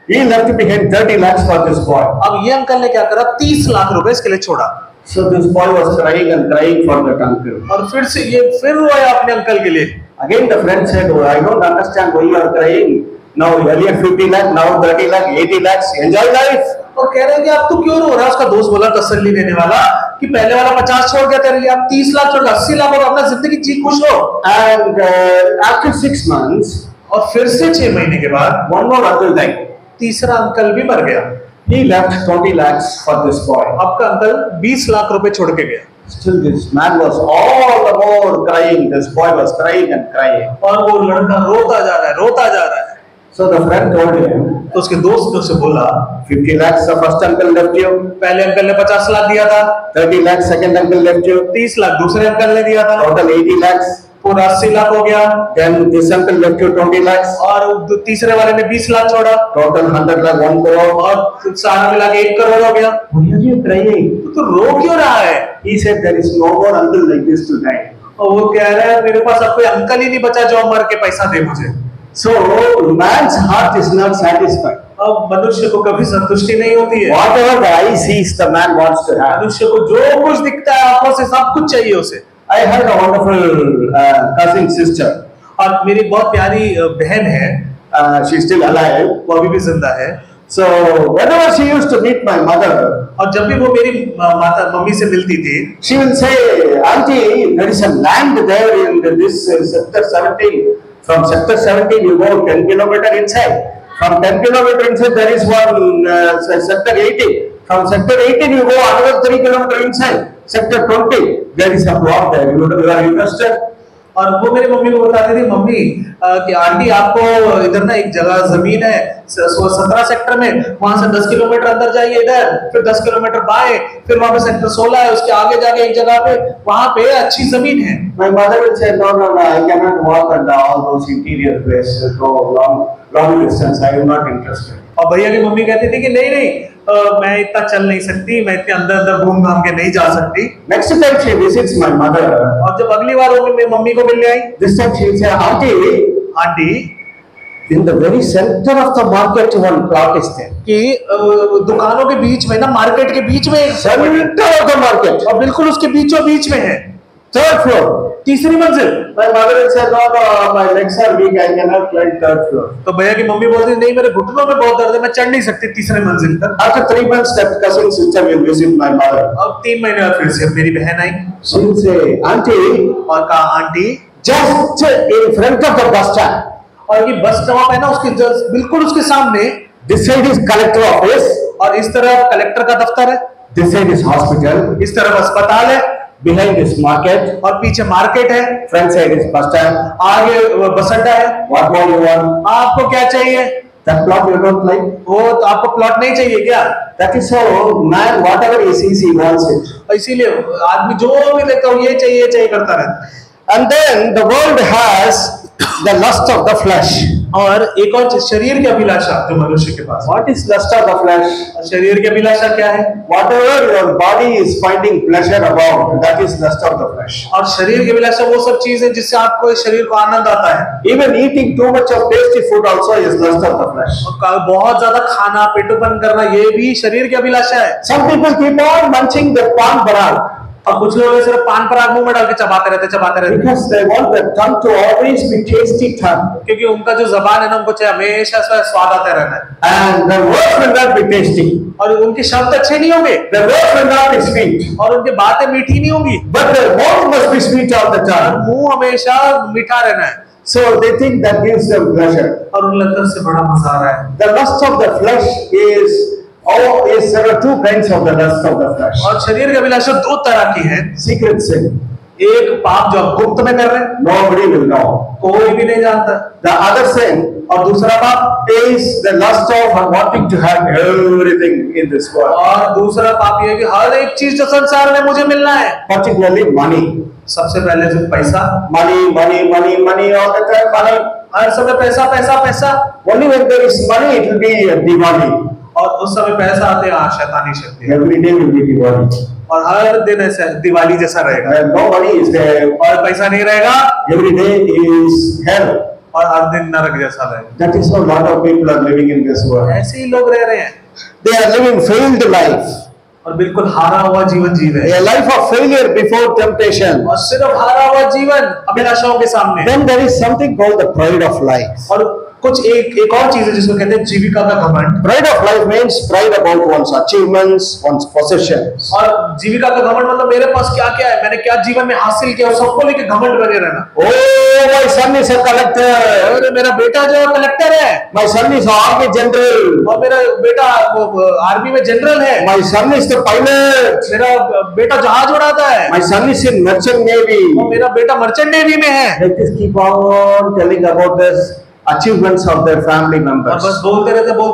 He left behind 30 lakhs for this boy. अब ये अंकल ने क्या करा? 30 लाख रुपए इसके लिए छोड़ा। So this boy was crying and crying for that uncle. और फिर रोया अपने अंकल के लिए। Again the friend said, "Oh, I don't understand why you are crying. Now earlier 50 lakh, now 30 lakh, 80 lakhs. Enjoy life." और कह रहे हैं कि अब तू क्यों रो रहा है? उसका दोस्त बोला तसल्ली देने वाला कि पहले वाला 50 छोड़ गया तेरे लिए, अब 30 लाख छोड़, 80 लाख और अपना जिंदगी जी, खुश हो। And after 6 months, और फिर से 6 महीने के बाद one more uncle died. तीसरा अंकल भी मर गया। He left 20 lakhs for this boy. आपका अंकल 20 लाख रुपए छोड़ के गया। Still this man was all the more crying. This boy was crying and crying. और वो लड़का रोता जा रहा है। So the friend told him, तो उसके दोस्त ने उसे बोला, 50 lakhs the first uncle left you. पहले अंकल ने 50 लाख दिया था। 30 lakhs second uncle left you. 30 lakh दूसरे अंकल ने दिया था। Total 80 lakhs. पूरा 80 लाख हो गया। Then this uncle left you 20 lakhs. और तीसरे वाले ने 20 लाख छोड़ा। Total 100 lakh, 1 crore. और सारा मिला के 1 करोड़ हो गया। Why are you crying? तो रो क्यों रहा है? He said there is no more uncle like this to die. और वो कह रहा है मेरे पास अब कोई अंकल ही नहीं बचा जो मर के पैसा दे मुझे। So man's heart is not satisfied. अब मनुष्य को कभी संतुष्टि नहीं होती है। Whatever the eye sees, the man wants to have. मनुष्य को जो कुछ दिखता है आंखों से सब कुछ चाहिए उसे। I had a wonderful cousin sister. और मेरी बहुत प्यारी बहन है। She's still alive. वो अभी भी जिंदा है। So whenever she used to meet my mother, और जब भी वो मेरी मम्मी से मिलती थी, she will say, "Auntie, there is a land there in this sector 17. From sector 17 you go 10 kilometer inside. From 10 kilometer inside there is one sector 18. From sector 18 you go another 3 kilometer inside. Sector 20 there is a plot there. You are interested?" और वो मेरी mummy को बताती थी, mummy कि aunty आपको इधर ना एक जगह जमीन है 17 सेक्टर में, वहां से 10 किलोमीटर अंदर जाइए इधर, फिर 10 किलोमीटर बाएं, फिर वहां पे सेक्टर 16 है, उसके आगे जाके एक जगह पे वहां पे अच्छी जमीन है। My mother will say, "No, I cannot walk on all those interior places, go long distance. I am not interested." और भैया की मम्मी कहती थी कि नहीं मैं इतना चल नहीं सकती, मैं इतने अंदर घूम घाम के नहीं जा सकती। Next time she visits my mother, और जब अगली बार वो मेरी मम्मी को मिलने आई, this time she will say, aunty in the very center of the market one plot is there. कि दुकानों के बीच में ना, मार्केट के बीच में, Center of the market, और बिल्कुल उसके बीचों बीच में है, 3rd floor. तीसरी मंजिल। My mother will say, "No, my legs are weak. I cannot climb 3rd floor." तो भैया की मम्मी बोलती नहीं, मेरे घुटनों में बहुत दर्द है, मैं चढ़ नहीं सकती तीसरे मंजिल तक। After 3 months, that cousin sister will visit my mother. अब 3 महीने बाद फिर से मेरी बहन आई। She will say, "Auntie, और कहा, aunty just in front of the bus stand." और ये बस स्टॉप है ना, उसके बिल्कुल उसके सामने, This side is collector office. और इस तरफ कलेक्टर का दफ्तर है, This side is hospital. इस तरफ अस्पताल है, Behind is market. और पीछे मार्केट है, Front side is bus stand. आगे बस अड्डा है। What more you want? आपको क्या चाहिए? That plot you don't like? वो तो आपको प्लॉट नहीं चाहिए क्या? That is how man, whatever he sees, he wants it. इसीलिए आदमी जो भी देखता है ये चाहिए करता रहता है। And then the world has the lust of the flesh. और एक और चीज, शरीर की अभिलाषा जो मनुष्य के पास। What is lust of the flesh? शरीर की अभिलाषा क्या है? Whatever your body is finding pleasure about, that is lust of the flesh. और शरीर की अभिलाषा वो सब चीज है जिससे आपको शरीर को आनंद आता है। Even eating too much of tasty food also is lust of the flesh. और बहुत ज्यादा खाना, पेटूपन करना, ये भी शरीर की अभिलाषा है। Some people keep on munching the palm banana. और कुछ लोग सिर्फ पान पराग मुंह में डाल के चबाते रहते because they want the tongue to always be tasty tongue. क्योंकि उनका जो जबान है ना, उनको चाहिए हमेशा स्वाद आते रहना है। And their words will not be tasty. और उनके शब्द अच्छे नहीं होंगे, Their words will not be sweet. और उनकी बातें मीठी नहीं होंगी, But their mouth must be sweet all the और time. मुंह हमेशा मीठा रहना है। So they think that gives them pleasure. और उन लगता है उससे बड़ा मजा आ रहा है। The lust of the flesh is there are two kinds of the lust of the flesh. और शरीर की अभिलाषा दो तरह की है। Secret sin. एक पाप जो आप गुप्त में कर रहे हैं, Nobody will know. कोई भी नहीं जानता। The other sin, और दूसरा पाप is the lust of wanting to have everything in this world. और दूसरा पाप ये है कि हर एक चीज जो संसार में मुझे मिलना है, Particularly money. सबसे पहले जो पैसा, Money, money, money, money all the time. Money. हर समय पैसा पैसा पैसा। Only when there is money, it will be Diwali. और उस समय पैसा आते हैं शैतानी शक्ति, Every day will be Diwali. और हर दिन ऐसा दिवाली जैसा रहेगा। When no money is there, और पैसा नहीं रहेगा, every day is hell. और हर दिन नरक जैसा रहेगा। That is how a lot of people are living in this world. ऐसे ही लोग रह रहे हैं, They are living failed life. और बिल्कुल हारा हुआ जीवन जी रहे हैं, A life of failure before temptation. और सिर्फ हारा हुआ जीवन अभिलाषाओं के सामने। Then there is something called the pride of life. और कुछ एक और चीज है जिसको कहते हैं जीविका का घमंड। Pride of life means pride about one's achievements, one's possessions. और जीविका का घमंड मतलब मेरे पास क्या क्या है, मैंने क्या जीवन में हासिल किया, सबको लेके घमंड बने रहना। Oh, my son is a collector. अरे मेरा बेटा जो कलेक्टर है, My son is army general. और मेरा बेटा आर्मी में जनरल है, My son is the pilot. मेरा बेटा जहाज उड़ाता है, My son is in merchant navy. और मेरा बेटा मर्चेंट नेवी में है। They just keep on telling about this achievements of their family और members. बस बोलते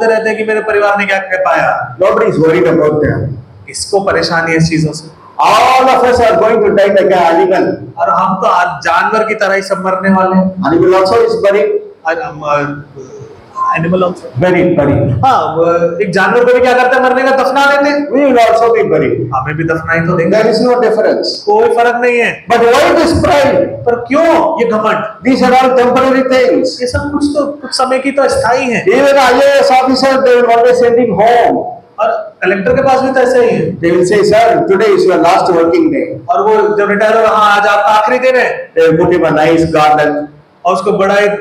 रहते हैं कि मेरे परिवार ने क्या क्या पाया। Nobody is worried about them. इसको परेशानी है इस चीजों से। All of us are going to die like an animal. और हम तो आज जानवर की तरह ही सब मरने वाले हैं। Animal also is buried. Animal also, Buried. हाँ, एक जानवर को भी क्या करते हैं, मरने का दफना देते हैं। We will also be buried. हमें भी दफनाई तो देंगे, There is no difference. कोई फर्क नहीं है। But why this pride? पर क्यों ये घमंड? These are all temporary things. ये सब कुछ तो कुछ समय की तो अस्थाई है। Even IAS officer, they will always send him home. और कलेक्टर के पास भी तो ऐसा ही है। They will say, sir, today is your last working day. और वो जब रिटायर हो, हाँ आज आपका आखिरी दिन है, They will put him a nice garland. और उसको बड़ा एक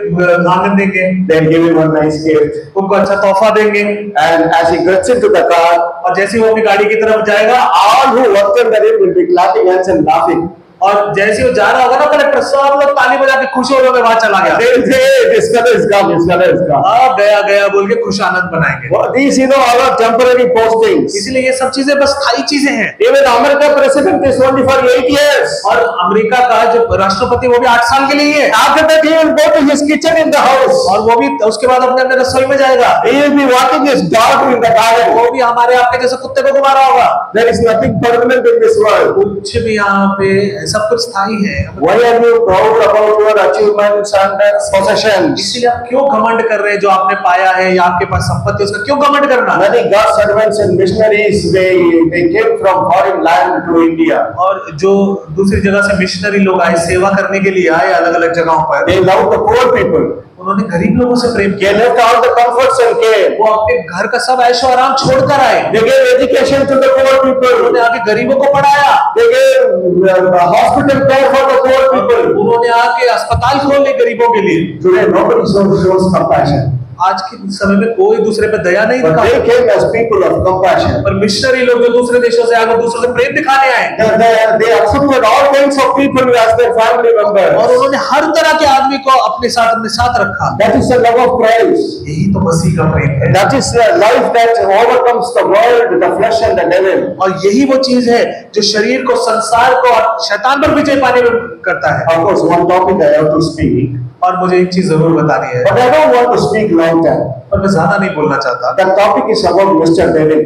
आनंद देंगे, They will give him a nice gift. उनको अच्छा तोहफा देंगे। And as he gets into the car, और जैसे ही वो अपनी गाड़ी की तरफ जाएगा, all who worked under him will be clapping hands and laughing. और जैसे ही वो जा रहा होगा ना कलेक्टर, सब लोग ताली बजा के खुश हो रहे वहां चला गया। They will say, hey, this fellow is gone, this fellow is gone. हाँ गया गया बोल के खुश आनंद बनाएंगे। Well, these, all are temporary postings. इसीलिए ये सब चीजें बस स्थायी चीजें हैं। Even America president is only for 8 years. और अमेरिका का जो राष्ट्रपति वो भी 8 साल के लिए ही है। After that, he will go to his kitchen in the house. और वो भी उसके बाद अपने अपने रसोई में जाएगा। He will be walking his dog in the garden. वो भी हमारे आपके जैसे कुत्ते को घुमा रहा होगा। There is nothing permanent in this world. कुछ भी यहाँ पे सब कुछ स्थायी है। Why are you proud about your achievements and possessions? इसीलिए आप क्यों घमंड कर रहे हैं जो आपने पाया है या आपके पास संपत्ति है, उसका क्यों घमंड करना? Many God's servants and missionaries, they came from foreign land to India. और जो दूसरी जगह से मिशनरी लोग आए, सेवा करने के लिए आए अलग अलग जगहों पर, They loved the poor people. उन्होंने गरीब लोगों से प्रेम They किया। left all the comforts and came. वो अपने घर का सब ऐशो आराम छोड़कर आए। They gave education to the poor people. उन्होंने आके गरीबों को पढ़ाया। They gave hospital care for the poor people. उन्होंने आके अस्पताल खोले गरीबों के लिए। Today nobody shows compassion. आज के समय में कोई दूसरे पे दया नहीं But they दिखाता। came as people of compassion. पर मिशनरी लोग जो दूसरे देशों से आकर दूसरों से प्रेम दिखाने आए, They accepted all kinds of people as their family और members. उन्होंने हर तरह के आदमी को अपने साथ रखा। That is the love of Christ. यही तो मसीह का प्रेम है। That is the life that overcomes the world, the flesh and the devil. और यही वो चीज है जो शरीर को, संसार को और शैतान पर विजय पाने में करता है। Of course, one topic I have to speak, और मुझे एक चीज जरूर बतानी है, but I don't want to speak long time. पर मैं ज्यादा नहीं बोलना चाहता। The topic is about Mr. Devil.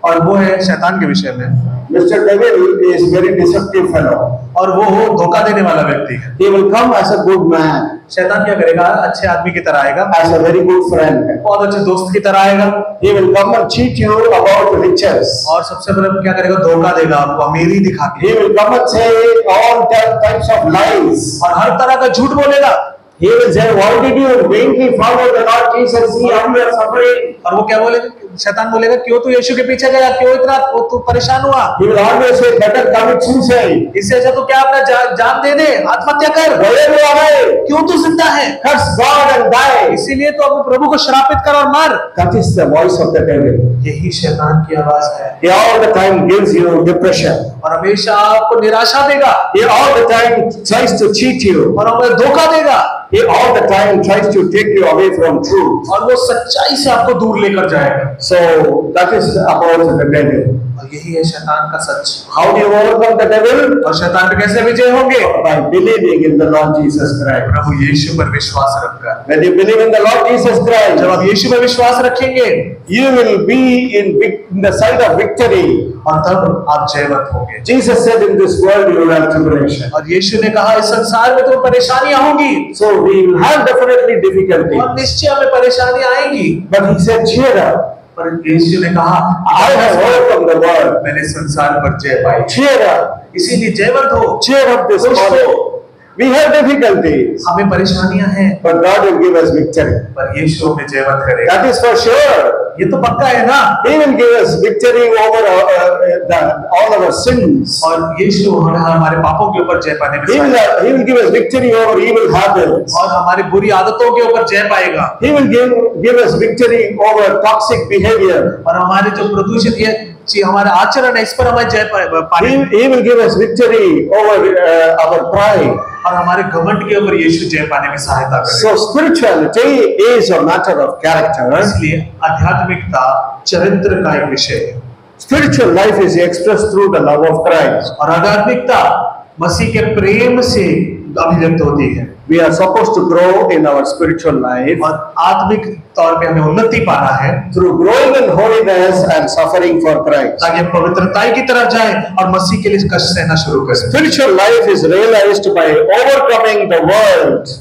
और वो है शैतान के विषय में। Mr. Devil is very deceptive fellow. और वो धोखा देने वाला व्यक्ति है। He will come as a good man, शैतान क्या करेगा? अच्छे आदमी की तरह आएगा, as a very good friend. बहुत अच्छे दोस्त की तरह आएगा, He will come and cheat you about riches. और सबसे पहले क्या करेगा? धोखा देगा आपको, अमीरी दिखा के। He will come and say all types of lies. और हर तरह का झूठ बोलेगा। He will say, why did you vainly follow the Lord Jesus? See how you are suffering. और वो क्या बोलेगा? शैतान बोलेगा क्यों तू यीशु के पीछे गया, क्यों इतना तू परेशान हुआ, He will always say, better commit suicide. इससे अच्छा तो क्या अपना जान दे दे, आत्महत्या कर, Wherever you are, क्यों तू जिंदा है, curse God and die. इसीलिए तो अपने प्रभु को श्रापित कर और मार। That is the voice of the devil. यही शैतान की आवाज है। He all the time gives you depression. और हमेशा आपको निराशा देगा, He all the time tries to cheat you. और हमें धोखा देगा, He all the time tries to take you away from truth. और वो सच्चाई से आपको दूर लेकर जाएगा। So that is about the devil. और यही है शैतान का सच। How do you overcome the devil? और शैतान पे कैसे विजय होंगे? By believing in the Lord Jesus Christ. प्रभु यीशु पर विश्वास रखकर। When you believe in the Lord Jesus Christ, जब आप यीशु पर विश्वास रखेंगे, you will be in the side of victory. और तब आप जयवंत होंगे। Jesus said, in this world you will have tribulation. और यीशु ने कहा इस संसार में तो परेशानियां होंगी। So we will have definitely difficulty. और निश्चय हमें परेशानियां आएंगी। But he said, cheer up. पर यीशु ने कहा I have overcome the world. मैंने संसार पर जय पाई। Cheer up. इसीलिए जयवंत हो। Cheer up this morning. We have difficulties. हमें परेशानियां हैं, But God will give us victory. पर यीशु हमें जयवंत करेगा। That is for sure. ये तो पक्का है ना। He will give us victory over all our sins. और यीशु हमारे पापों के ऊपर जय पाने में सहायता। He will give us victory over evil habits. और हमारी बुरी आदतों के ऊपर जय पाएगा। He will give us victory over toxic behavior. और हमारे जो प्रदूषित ये हमारा आचरण है, इस पर हमें जय पाएगा। He will give us victory over our pride. और हमारे घमंड के ऊपर यीशु जय पाने में सहायता करेगा। So spirituality is a matter of character. इसलिए आध्यात्मिकता चरित्र का एक विषय है। Spiritual life is expressed through the love of Christ. और आध्यात्मिकता मसीह के प्रेम से अभिव्यक्त होती है। We are supposed to grow in our spiritual life और आत्मिक तौर पे हमें उन्नति पाना है through growing in holiness and suffering for Christ. ताकि हम पवित्रताई की तरफ जाएं और मसीह के लिए कष्ट सहना शुरू करें। Spiritual life is realized by overcoming the world.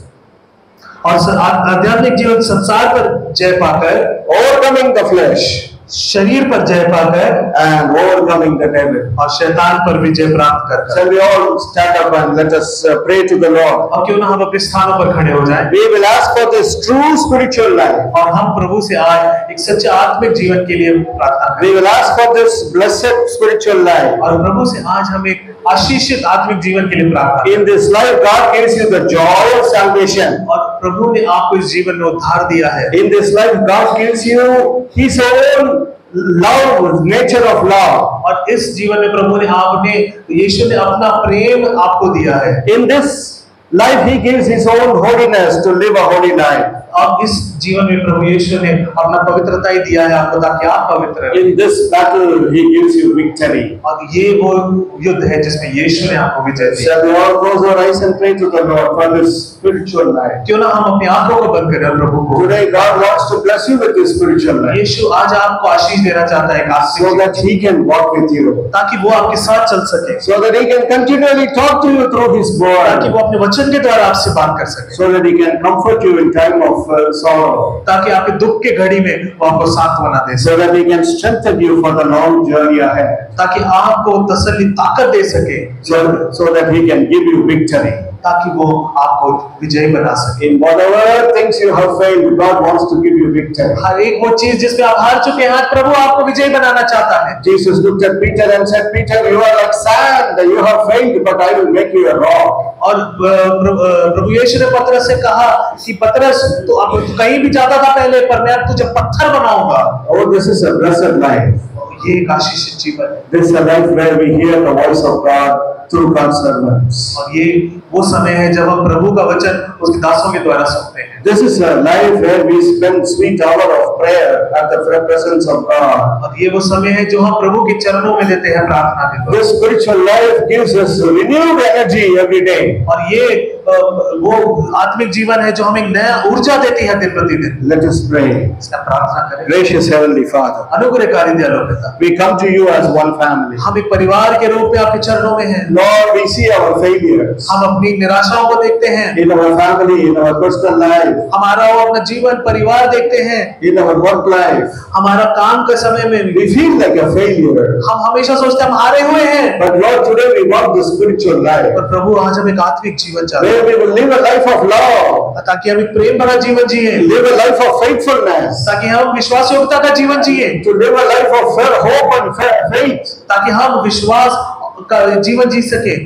और आध्यात्मिक जीवन संसार पर जय पाकर, overcoming the flesh, शरीर पर जय पाकर, and overcoming the devil. और शैतान पर विजय प्राप्त कर। So we all stand up and let us pray to the Lord. और क्यों ना हम अपने स्थानों पर खड़े हो जाएं। We will ask for this true spiritual life. और हम प्रभु से आज एक सच्चे आत्मिक जीवन के लिए प्रार्थना करें। We will ask for this blessed spiritual life. और प्रभु से आज हम एक आशीषित आत्मिक जीवन के लिए प्रार्थना करें। In this life, God gives you the joy of salvation. और प्रभु ने आपको इस जीवन में उद्धार दिया है। In this life, God gives you His own love, nature of love. और इस जीवन में प्रभु ने यीशु ने अपना प्रेम आपको दिया है। In this life, He gives His own holiness to live a holy life. और इस जीवन में प्रभु यीशु ने अपना पवित्रता ही दिया है आपको ताकि आप पवित्र रहें। In this battle, He gives you victory. और ये वो युद्ध है जिसमें यीशु ने आपको विजय दी। Shall we all close our eyes and pray to the Lord for this spiritual life? क्यों ना हम अपनी आंखों को बंद करें प्रभु को। Today, God wants to bless you with this spiritual life, यीशु आज आपको आशीष देना चाहता है so that He can walk with you, ताकि वो आपके साथ चल सके, so that He can continually talk to you through His ताकि word, वो अपने वचन के द्वारा आपसे बात कर सके, so that He can comfort you in time of sorrow, ताकि आपके दुख के घड़ी में वो आपको सांत्वना दे सके, so that He can strengthen you for the long journey ahead, ताकि आपको तसल्ली ताकत दे सके, so that He can give you victory. ताकि वो आपको विजयी बना सके। In whatever things you have failed, God wants to give you victory. हर एक वो चीज जिसमें आप हार चुके हैं, आज प्रभु आपको विजयी बनाना चाहता है। Jesus looked at Peter and said, Peter, you are like sand, you have failed, but I will make you a rock. और प्रभु यीशु ने पतरस से कहा कि पतरस तो अब तू कहीं भी जाता था पहले, पर मैं अब तुझे पत्थर बनाऊंगा। Oh, this is a blessed life. ये एक आशीषित जीवन है। This is a life where we hear the voice of God through God's servants. और ये वो समय है जब हम प्रभु का वचन उसके दासों के द्वारा सुनते हैं। This is a life where we spend sweet hour of prayer at the presence of God. और ये वो समय है जो हम प्रभु के चरणों में देते हैं प्रार्थना के द्वारा। This spiritual life gives us renewed energy every day. और ये वो आत्मिक जीवन है जो हमें नया ऊर्जा देती है दिन प्रतिदिन। Let us pray. इसका प्रार्थना करें। Gracious Heavenly Father, अनुग्रहकारी दयालु पिता, we come to you as one family. हम एक परिवार के रूप में आपके चरणों में हैं। Lord, we see our failures हम अपनी निराशाओं को देखते हैं, in our family, in our personal life, हमारा वो अपना जीवन परिवार देखते हैं, in our work life. हमारा काम के समय में We feel like a failure. हम हमेशा सोचते हैं हम हारे हुए हैं। But Lord, today we want the spiritual life, पर प्रभु आज हम एक आत्मिक जीवन चाहते हैं, where we will live a life of love, ताकि हम एक प्रेम भरा जीवन जिए, live a life of faithfulness, ताकि हम विश्वास योग्यता का जीवन जिए, to live a life of hope and faith, ताकि हम विश्वास का जीवन जी सके,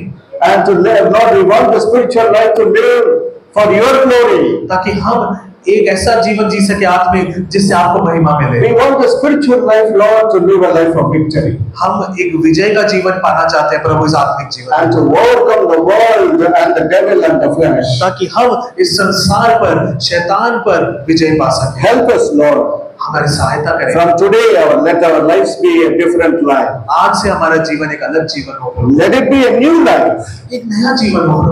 and to live, Lord, we want the spiritual life to live for your glory. ताकि हम एक ऐसा जीवन जी सके आत्मिक जिससे आपको महिमा मिले। We want the spiritual life, Lord, to live a life of victory. हम एक विजय का जीवन पाना चाहते हैं प्रभु इस आत्मिक जीवन, And to overcome the world and the devil and the flesh. ताकि हम इस संसार पर शैतान पर विजय पा सकें। Help us, Lord. हमारी सहायता करें। From today, let our lives be a different life. आज से हमारा जीवन एक अलग जीवन हो, Let it be a new life. एक नया जीवन हो।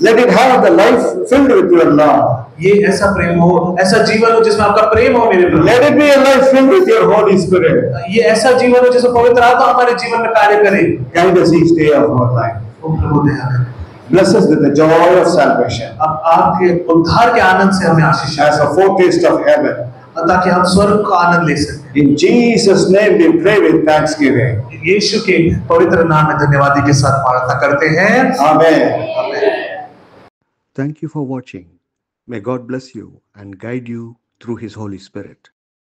Let it have the life filled with your love. ये ऐसा प्रेम हो, ऐसा जीवन हो जिसमें आपका प्रेम हो मेरे प्रभु। Let it be a life filled with your Holy Spirit. ये ऐसा जीवन हो जिसमें पवित्र आत्मा हमारे जीवन में कार्य करे। Guide us each day of our life. ओ प्रभु दया करें। Bless us with the joy of salvation अब आपके उद्धार के आनंद से हमें आशीष as a foretaste of heaven. ताकि हम स्वर्ग का आनंद ले सकें। In Jesus' name we pray with thanksgiving. यीशु के पवित्र नाम में धन्यवादी के साथ प्रार्थना करते हैं। Amen. आमीन। Thank you for watching. May God bless you and guide you through His Holy Spirit.